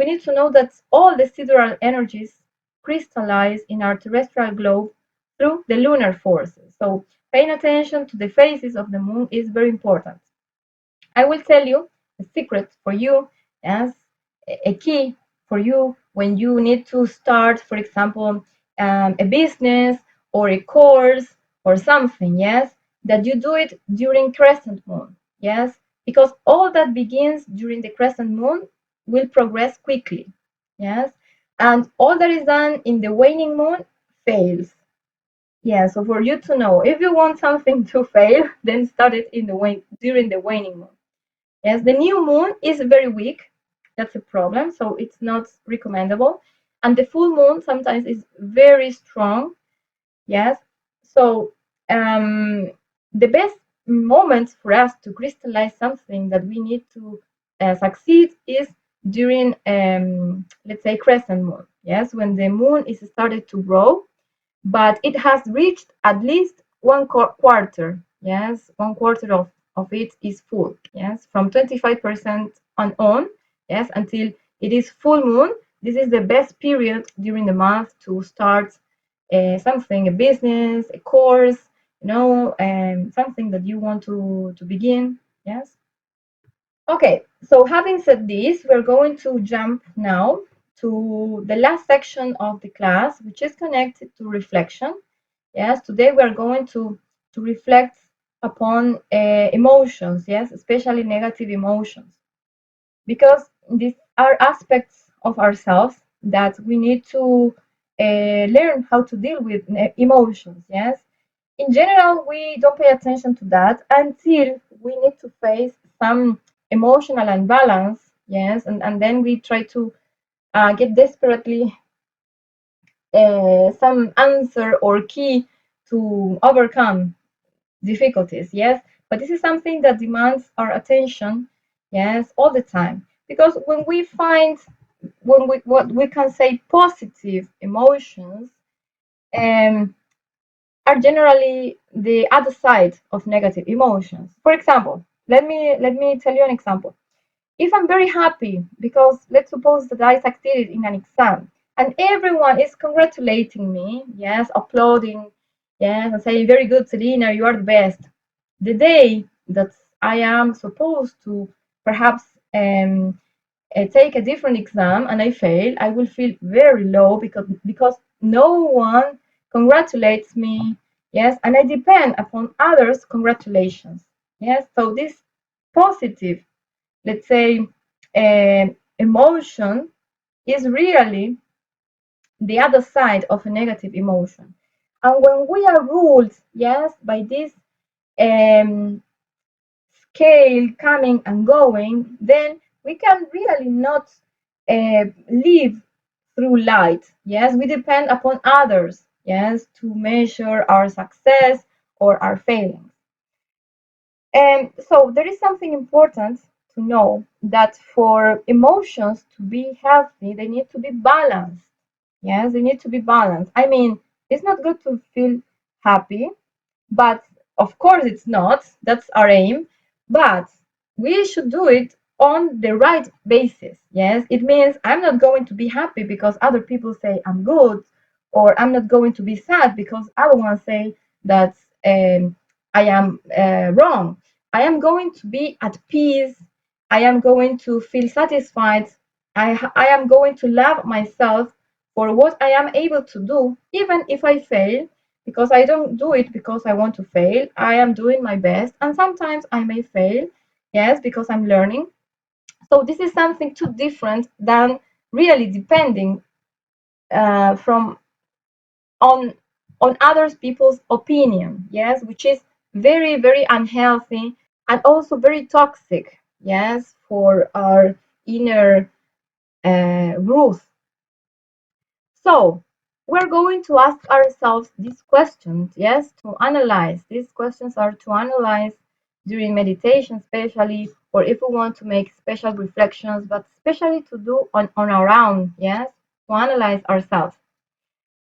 need to know that all the sidereal energies crystallize in our terrestrial globe through the lunar forces. So paying attention to the phases of the moon is very important. I will tell you a secret for you as a key for you when you need to start, for example, a business or a course or something, yes, that you do it during crescent moon, yes, because all that begins during the crescent moon will progress quickly, yes, and all that is done in the waning moon fails. Yeah, so for you to know, if you want something to fail, then start it in the during the waning moon. Yes, the new moon is very weak. That's a problem. So it's not recommendable. And the full moon sometimes is very strong. Yes. So um, the best moment for us to crystallize something that we need to succeed is during, let's say, crescent moon. Yes, when the moon is started to grow but it has reached at least one quarter. Yes, one quarter of it is full. Yes, from 25% on. Yes, until it is full moon. This is the best period during the month to start something, a business, a course, something that you want to begin. Yes. Okay, so having said this, we're going to jump now to the last section of the class, which is connected to reflection. Yes, today we are going to reflect upon emotions, yes, especially negative emotions, because these are aspects of ourselves that we need to learn how to deal with emotions, yes. In general, we don't pay attention to that until we need to face some emotional imbalance, yes, and then we try to get desperately some answer or key to overcome difficulties, yes. But this is something that demands our attention, yes, all the time. Because when we find, when we what we can say positive emotions, um, are generally the other side of negative emotions. For example, let me tell you an example. If I'm very happy because let's suppose that I succeeded in an exam and everyone is congratulating me, yes, applauding, yes, and saying, very good, Selena, you are the best. The day that I am supposed to perhaps take a different exam and I fail, I will feel very low because no one congratulates me. Yes, and I depend upon others' congratulations. Yes, so this positive, let's say, emotion is really the other side of a negative emotion. And when we are ruled, yes, by this um, scale coming and going, then we can really not live through light. Yes, we depend upon others, yes, to measure our success or our failings. So there is something important to know that for emotions to be healthy, they need to be balanced. Yes, they need to be balanced. I mean, it's not good to feel happy, but of course it's not. That's our aim. But we should do it on the right basis. Yes, it means I'm not going to be happy because other people say I'm good, or I'm not going to be sad because other ones say that I am wrong. I am going to be at peace. I am going to feel satisfied. I am going to love myself for what I am able to do, even if I fail, because I don't do it because I want to fail. I am doing my best, and sometimes I may fail, yes, because I'm learning. So this is something too different than really depending from on on other people's opinion, yes, which is very unhealthy and also very toxic. yes, for our inner growth. So we're going to ask ourselves these questions, yes, to analyze. These questions are to analyze during meditation, especially, or if we want to make special reflections, but especially to do on our own, yes, to analyze ourselves.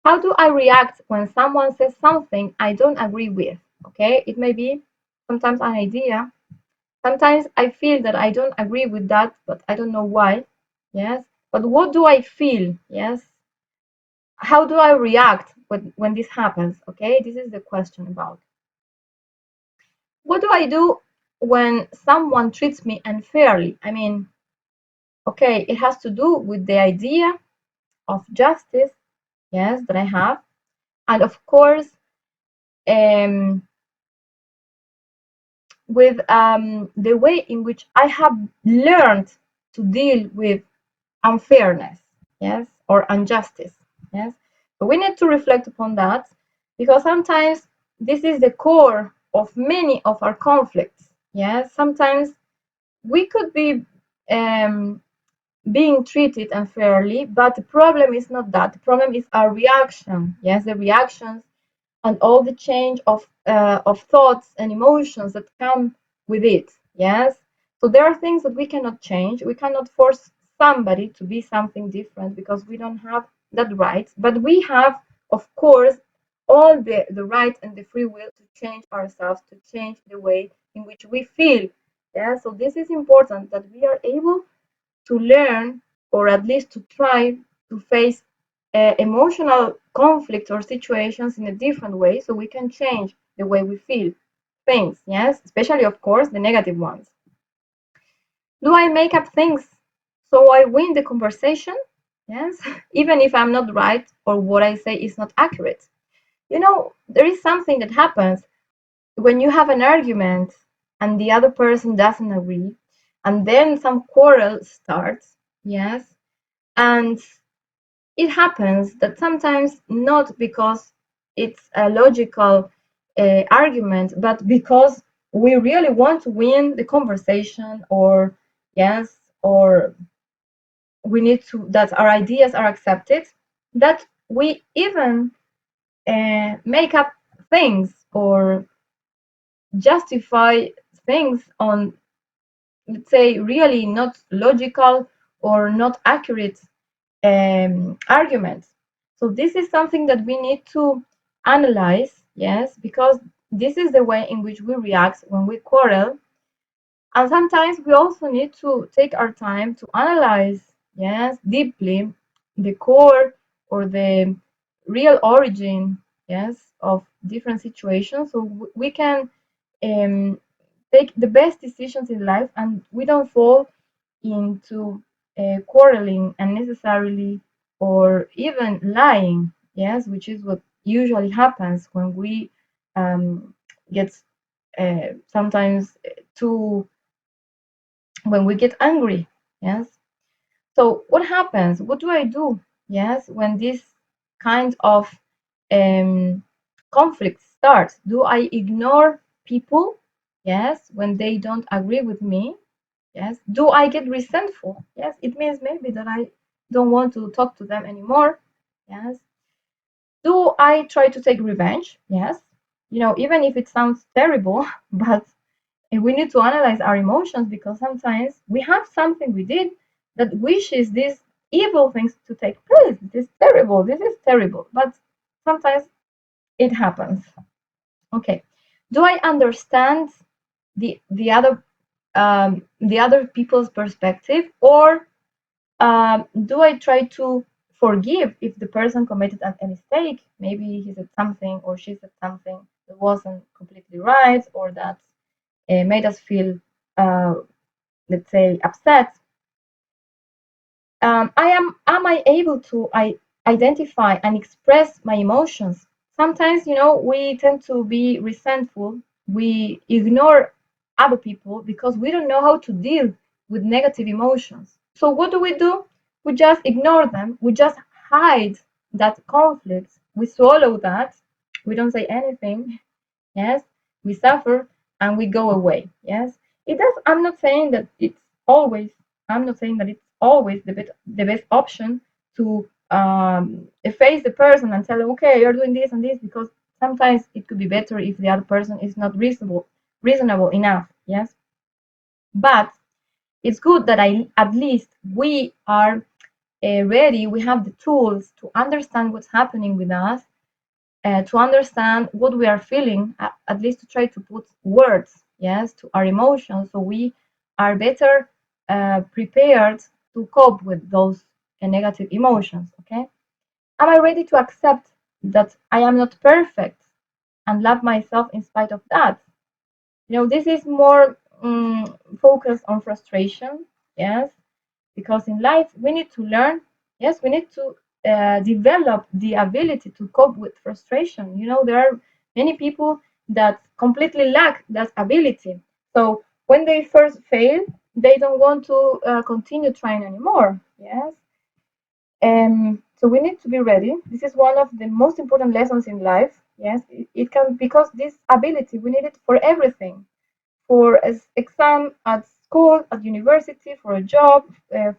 How do I react when someone says something I don't agree with? Okay, it may be sometimes an idea. Sometimes I feel that I don't agree with that, but I don't know why. Yes, but what do I feel? Yes, how do I react when this happens? Okay, this is the question about what do I do when someone treats me unfairly? I mean, okay, it has to do with the idea of justice, yes, that I have, and of course, um, with the way in which I have learned to deal with unfairness, yes, or injustice, yes. So we need to reflect upon that because sometimes this is the core of many of our conflicts. Yes, sometimes we could be um, being treated unfairly, but the problem is not that. The problem is our reaction. Yes, the reactions and all the change of thoughts and emotions that come with it. Yes, so there are things that we cannot change. We cannot force somebody to be something different because we don't have that right, but we have, of course, all the right and the free will to change ourselves, to change the way in which we feel. Yeah, so this is important that we are able to learn, or at least to try to face emotional conflicts or situations in a different way so we can change the way we feel things, yes, especially, of course, the negative ones. Do I make up things so I win the conversation? Yes, even if I'm not right or what I say is not accurate. You know, there is something that happens when you have an argument and the other person doesn't agree, and then some quarrel starts, yes, and it happens that sometimes not because it's a logical argument, but because we really want to win the conversation, or yes, or we need to that our ideas are accepted, that we even make up things or justify things on, let's say, really not logical or not accurate arguments. So this is something that we need to analyze, yes, because this is the way in which we react when we quarrel. And sometimes we also need to take our time to analyze, yes, deeply the core or the real origin, yes, of different situations, so we can um, take the best decisions in life and we don't fall into quarreling unnecessarily or even lying, yes, which is what usually happens when we get sometimes too, when we get angry, yes. So what happens? What do I do, yes, when this kind of um, conflict starts? Do I ignore people, yes, when they don't agree with me? Yes. Do I get resentful? Yes. It means maybe that I don't want to talk to them anymore. Yes. Do I try to take revenge? Yes. You know, even if it sounds terrible, but we need to analyze our emotions because sometimes we have something we did that wishes these evil things to take place. This is terrible. This is terrible. But sometimes it happens. Okay. Do I understand the other people's perspective, or do I try to forgive if the person committed a mistake? Maybe he said something or she said something that wasn't completely right, or that made us feel, uh, let's say, upset. Am I able to identify and express my emotions? Sometimes, you know, we tend to be resentful. We ignore other people because we don't know how to deal with negative emotions. So what do? We just ignore them. We just hide that conflict. We swallow that. We don't say anything. Yes, we suffer and we go away. Yes, It does. I'm not saying that it's always the best option to face the person and tell them, okay, you're doing this and this, because sometimes it could be better if the other person is not reasonable enough. Yes, but it's good that at least we are ready. We have the tools to understand what's happening with us, to understand what we are feeling, at least to try to put words, yes, to our emotions, so we are better prepared to cope with those negative emotions. Okay, am I ready to accept that I am not perfect and love myself in spite of that? This is more focused on frustration. Yes, because in life we need to learn. Yes, we need to develop the ability to cope with frustration. There are many people that completely lack that ability, so when they first fail, they don't want to continue trying anymore. Yes, so we need to be ready. This is one of the most important lessons in life. Yes, it can, because this ability we need it for everything, for an exam at school, at university, for a job,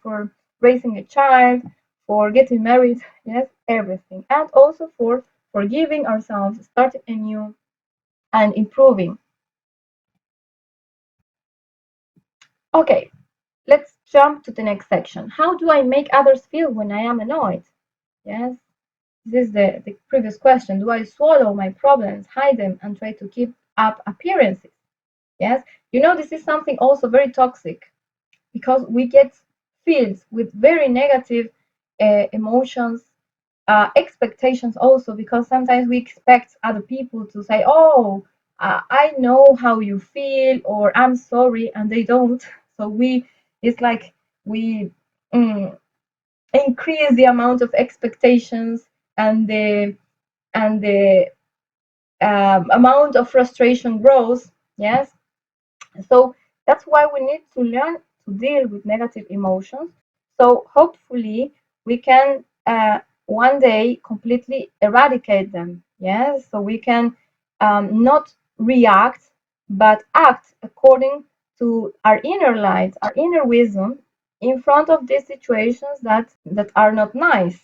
for raising a child, for getting married, yes, everything. And also for forgiving ourselves, starting anew, and improving. Okay, let's jump to the next section. How do I make others feel when I am annoyed? Yes, this is the previous question. Do I swallow my problems, hide them, and try to keep up appearances? Yes, this is something also very toxic, because we get filled with very negative emotions, expectations also, because sometimes we expect other people to say, oh, I know how you feel, or I'm sorry, and they don't. So it's like we mm, increase the amount of expectations, and the amount of frustration grows. Yes, so that's why we need to learn to deal with negative emotions. So hopefully we can one day completely eradicate them. Yes, so we can not react, but act according to our inner light, our inner wisdom, in front of these situations that are not nice.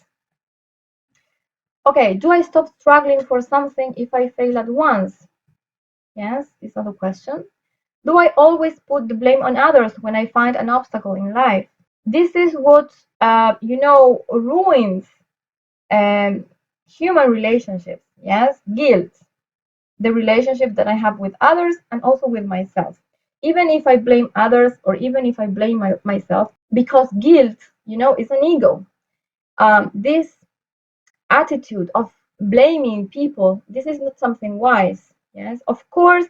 Okay, do I stop struggling for something if I fail at once? Yes, is another question. Do I always put the blame on others when I find an obstacle in life? This is what ruins um, human relationships. Yes, guilt, the relationship that I have with others and also with myself. Even if I blame others, or even if I blame myself, because guilt, is an ego. This attitude of blaming people, this is not something wise. Yes, of course,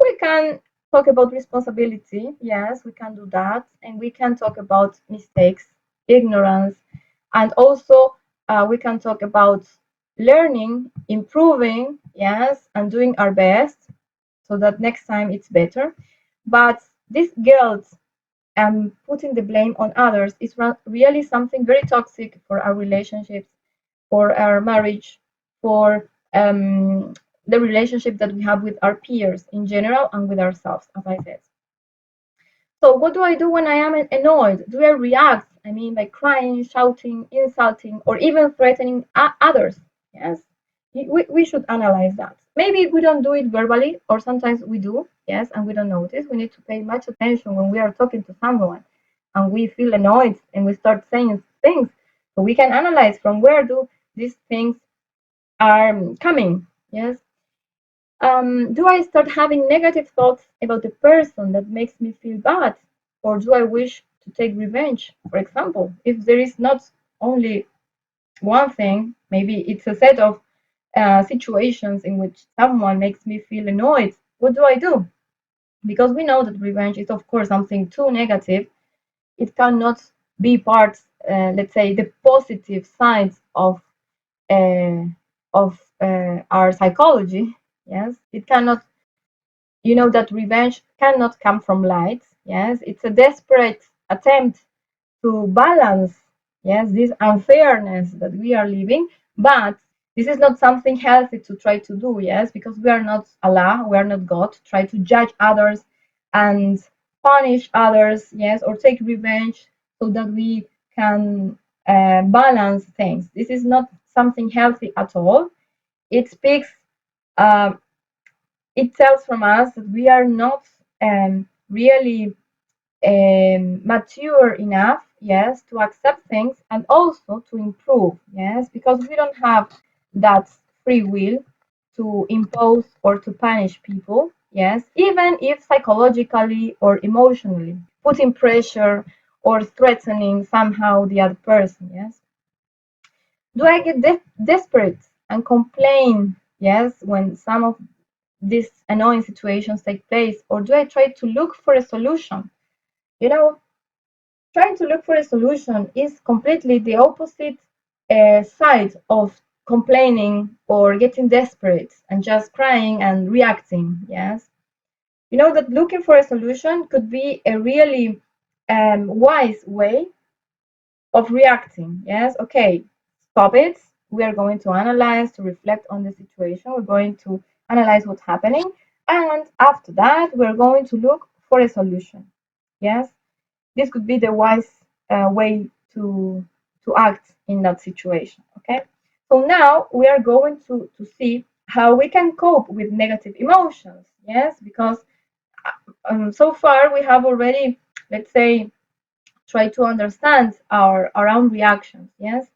we can talk about responsibility. Yes, we can do that. And we can talk about mistakes, ignorance, and also we can talk about learning, improving, yes, and doing our best so that next time it's better. But this guilt and putting the blame on others is really something very toxic for our relationships, for our marriage, for the relationship that we have with our peers in general and with ourselves, as I said. So, what do I do when I am annoyed? Do I react? I mean, by crying, shouting, insulting, or even threatening others? Yes, we should analyze that. Maybe we don't do it verbally, or sometimes we do, yes, and we don't notice. We need to pay much attention when we are talking to someone and we feel annoyed and we start saying things. So we can analyze from where do these things are coming. Yes. Do I start having negative thoughts about the person that makes me feel bad? Or do I wish to take revenge? For example, if there is not only one thing, maybe it's a set of situations in which someone makes me feel annoyed. What do I do? Because we know that revenge is, of course, something too negative. It cannot be part, let's say, the positive sides uh, of our psychology. Yes, it cannot. That revenge cannot come from light. Yes, it's a desperate attempt to balance, yes, this unfairness that we are living. But this is not something healthy to try to do. Yes, because we are not Allah, we are not God. Try to judge others and punish others, yes, or take revenge so that we can balance things. This is not something healthy at all. It speaks, um, it tells from us that we are not really mature enough, yes, to accept things and also to improve, yes, because we don't have that free will to impose or to punish people, yes, even if psychologically or emotionally, putting pressure or threatening somehow the other person, yes. Do I get desperate and complain, yes, when some of these annoying situations take place, or do I try to look for a solution? You know, trying to look for a solution is completely the opposite side of complaining or getting desperate and just crying and reacting. Yes, you know that looking for a solution could be a really wise way of reacting. Yes, okay, stop it. We are going to analyze, to reflect on the situation. We're going to analyze what's happening, and after that, we're going to look for a solution. Yes, this could be the wise way to act in that situation. Okay, so now we are going to see how we can cope with negative emotions. Yes, because so far we have already, let's say, tried to understand our own reactions. Yes,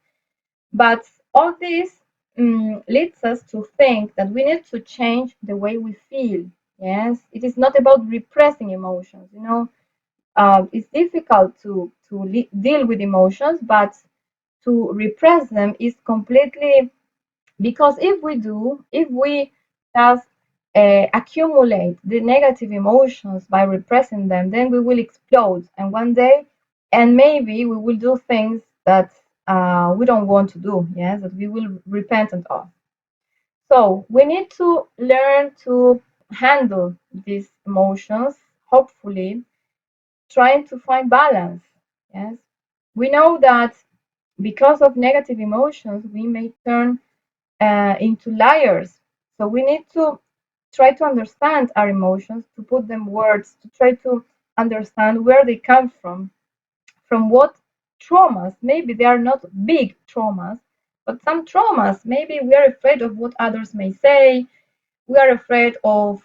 but all this leads us to think that we need to change the way we feel. Yes, it is not about repressing emotions. You know, it's difficult to deal with emotions, but to repress them is completely, because if we just accumulate the negative emotions by repressing them, then we will explode, and one day, and maybe we will do things that we don't want to do. Yes, that we will repent of. So we need to learn to handle these emotions, hopefully trying to find balance. Yes, we know that because of negative emotions, we may turn into liars. So we need to try to understand our emotions, to put them words, to try to understand where they come from what traumas. Maybe they are not big traumas, but some traumas. Maybe we are afraid of what others may say, we are afraid of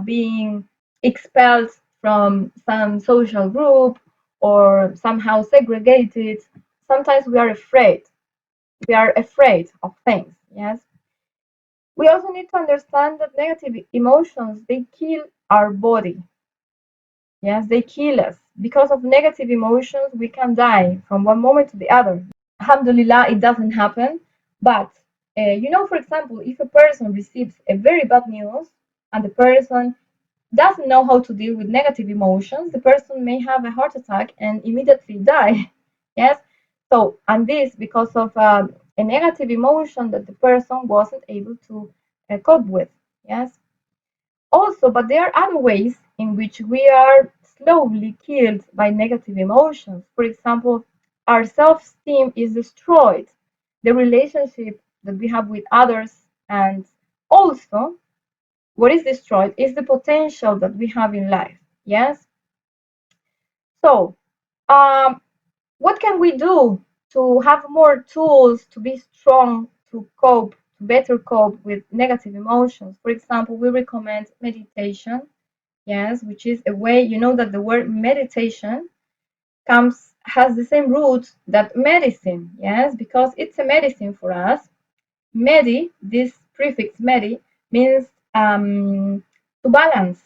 being expelled from some social group or somehow segregated. Sometimes we are afraid. We are afraid of things. Yes. We also need to understand that negative emotions, they kill our body. Yes, they kill us. Because of negative emotions, we can die from one moment to the other. Alhamdulillah, it doesn't happen. But for example, if a person receives a very bad news and the person doesn't know how to deal with negative emotions, the person may have a heart attack and immediately die. Yes. So, and this because of a negative emotion that the person wasn't able to cope with. Yes. Also, but there are other ways in which we are slowly killed by negative emotions. For example, our self esteem is destroyed, the relationship that we have with others, and also what is destroyed is the potential that we have in life. Yes. So, um, what can we do to have more tools to be strong, to cope, to better cope with negative emotions? For example, we recommend meditation. Yes, which is a way, you know, that the word meditation has the same root that medicine. Yes, because it's a medicine for us. Medi, this prefix medi, means to balance.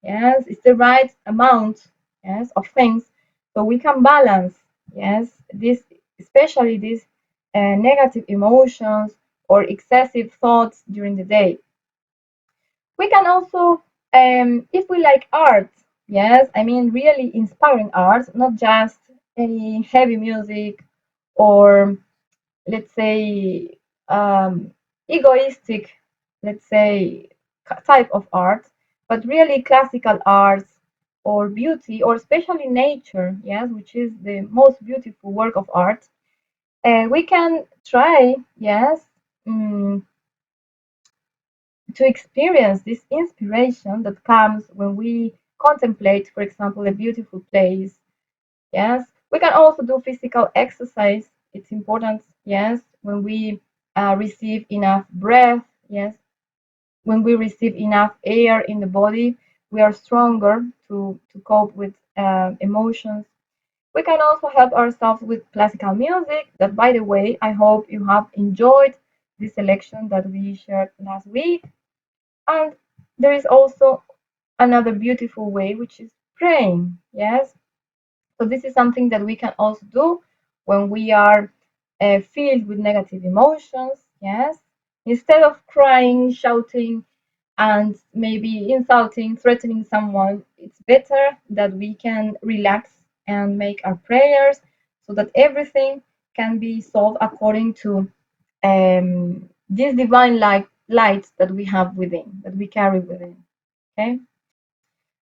Yes, it's the right amount, yes, of things, so we can balance. Yes, this, especially these negative emotions or excessive thoughts during the day. We can also, if we like art, yes, I mean really inspiring art, not just any heavy music or, let's say, egoistic, let's say, type of art, but really classical arts or beauty, or especially nature, yes, which is the most beautiful work of art. We can try, yes, mm, to experience this inspiration that comes when we contemplate, for example, a beautiful place. Yes, we can also do physical exercise. It's important. Yes, when we receive enough breath. Yes, when we receive enough air in the body, we are stronger to cope with emotions. We can also help ourselves with classical music. That, by the way, I hope you have enjoyed this selection that we shared last week. And there is also another beautiful way, which is praying. Yes, so this is something that we can also do when we are filled with negative emotions. Yes, instead of crying, shouting, and maybe insulting, threatening someone, it's better that we can relax and make our prayers so that everything can be solved according to this divine light that we have within, that we carry within. Okay,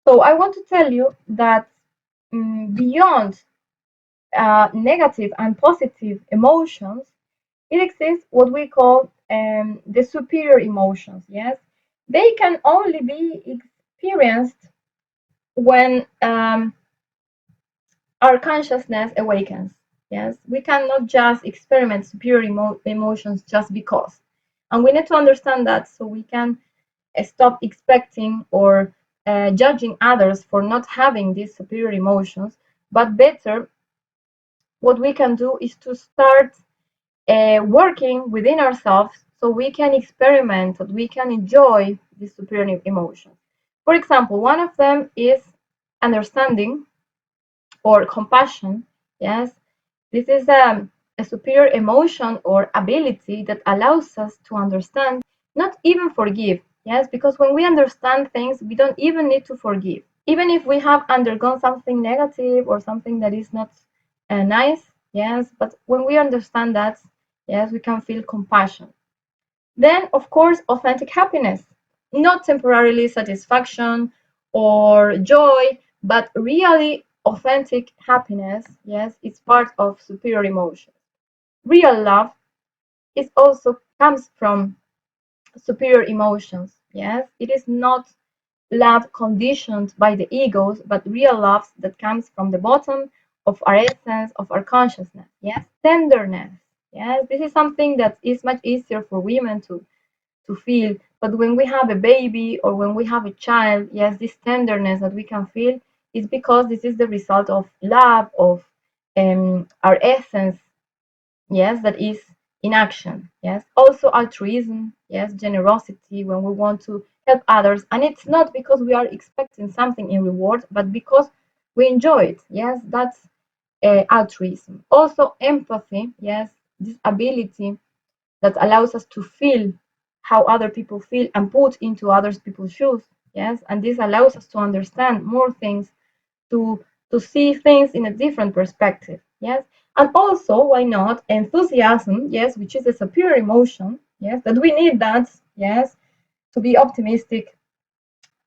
so I want to tell you that beyond negative and positive emotions, it exists what we call the superior emotions. Yes, they can only be experienced when our consciousness awakens. Yes, we cannot just experiment superior emotions just because. And we need to understand that so we can stop expecting or judging others for not having these superior emotions, but better, what we can do is to start working within ourselves so we can experiment, that we can enjoy these superior emotions. For example, one of them is understanding or compassion. Yes, this is a superior emotion or ability that allows us to understand, not even forgive. Yes, because when we understand things, we don't even need to forgive. Even if we have undergone something negative or something that is not nice, yes, but when we understand that, yes, we can feel compassion. Then, of course, authentic happiness, not temporarily satisfaction or joy, but really authentic happiness. Yes, it's part of superior emotion. Real love is also comes from superior emotions. Yes, it is not love conditioned by the egos, but real love that comes from the bottom of our essence, of our consciousness. Yes, tenderness. Yes, this is something that is much easier for women to feel. But when we have a baby or when we have a child, yes, this tenderness that we can feel is because this is the result of love, of our essence, yes, that is in action. Yes, also altruism, yes, generosity when we want to help others, and it's not because we are expecting something in reward, but because we enjoy it. Yes, that's altruism. Also empathy, yes, this ability that allows us to feel how other people feel and put into other people's shoes. Yes, and this allows us to understand more things, to to see things in a different perspective. Yes, and also, why not, enthusiasm? Yes, which is a superior emotion. Yes, that we need that. Yes, to be optimistic,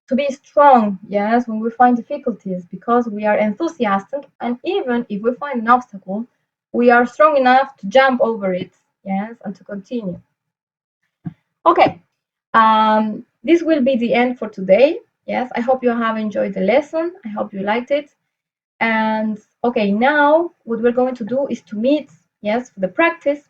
to be strong. Yes, when we find difficulties, because we are enthusiastic, and even if we find an obstacle, we are strong enough to jump over it. Yes, and to continue. Okay, this will be the end for today. Yes, I hope you have enjoyed the lesson. I hope you liked it. And okay, now what we're going to do is to meet, yes, for the practice.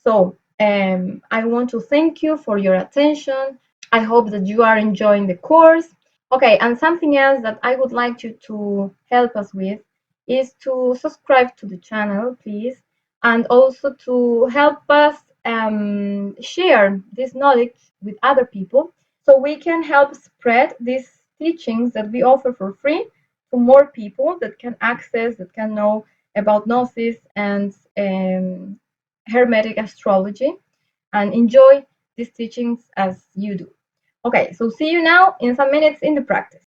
So I want to thank you for your attention. I hope that you are enjoying the course. Okay, and something else that I would like you to help us with is to subscribe to the channel, please, and also to help us share this knowledge with other people so we can help spread these teachings that we offer for free to more people that can access, that can know about Gnosis and Hermetic astrology and enjoy these teachings as you do. Okay, so see you now in some minutes in the practice.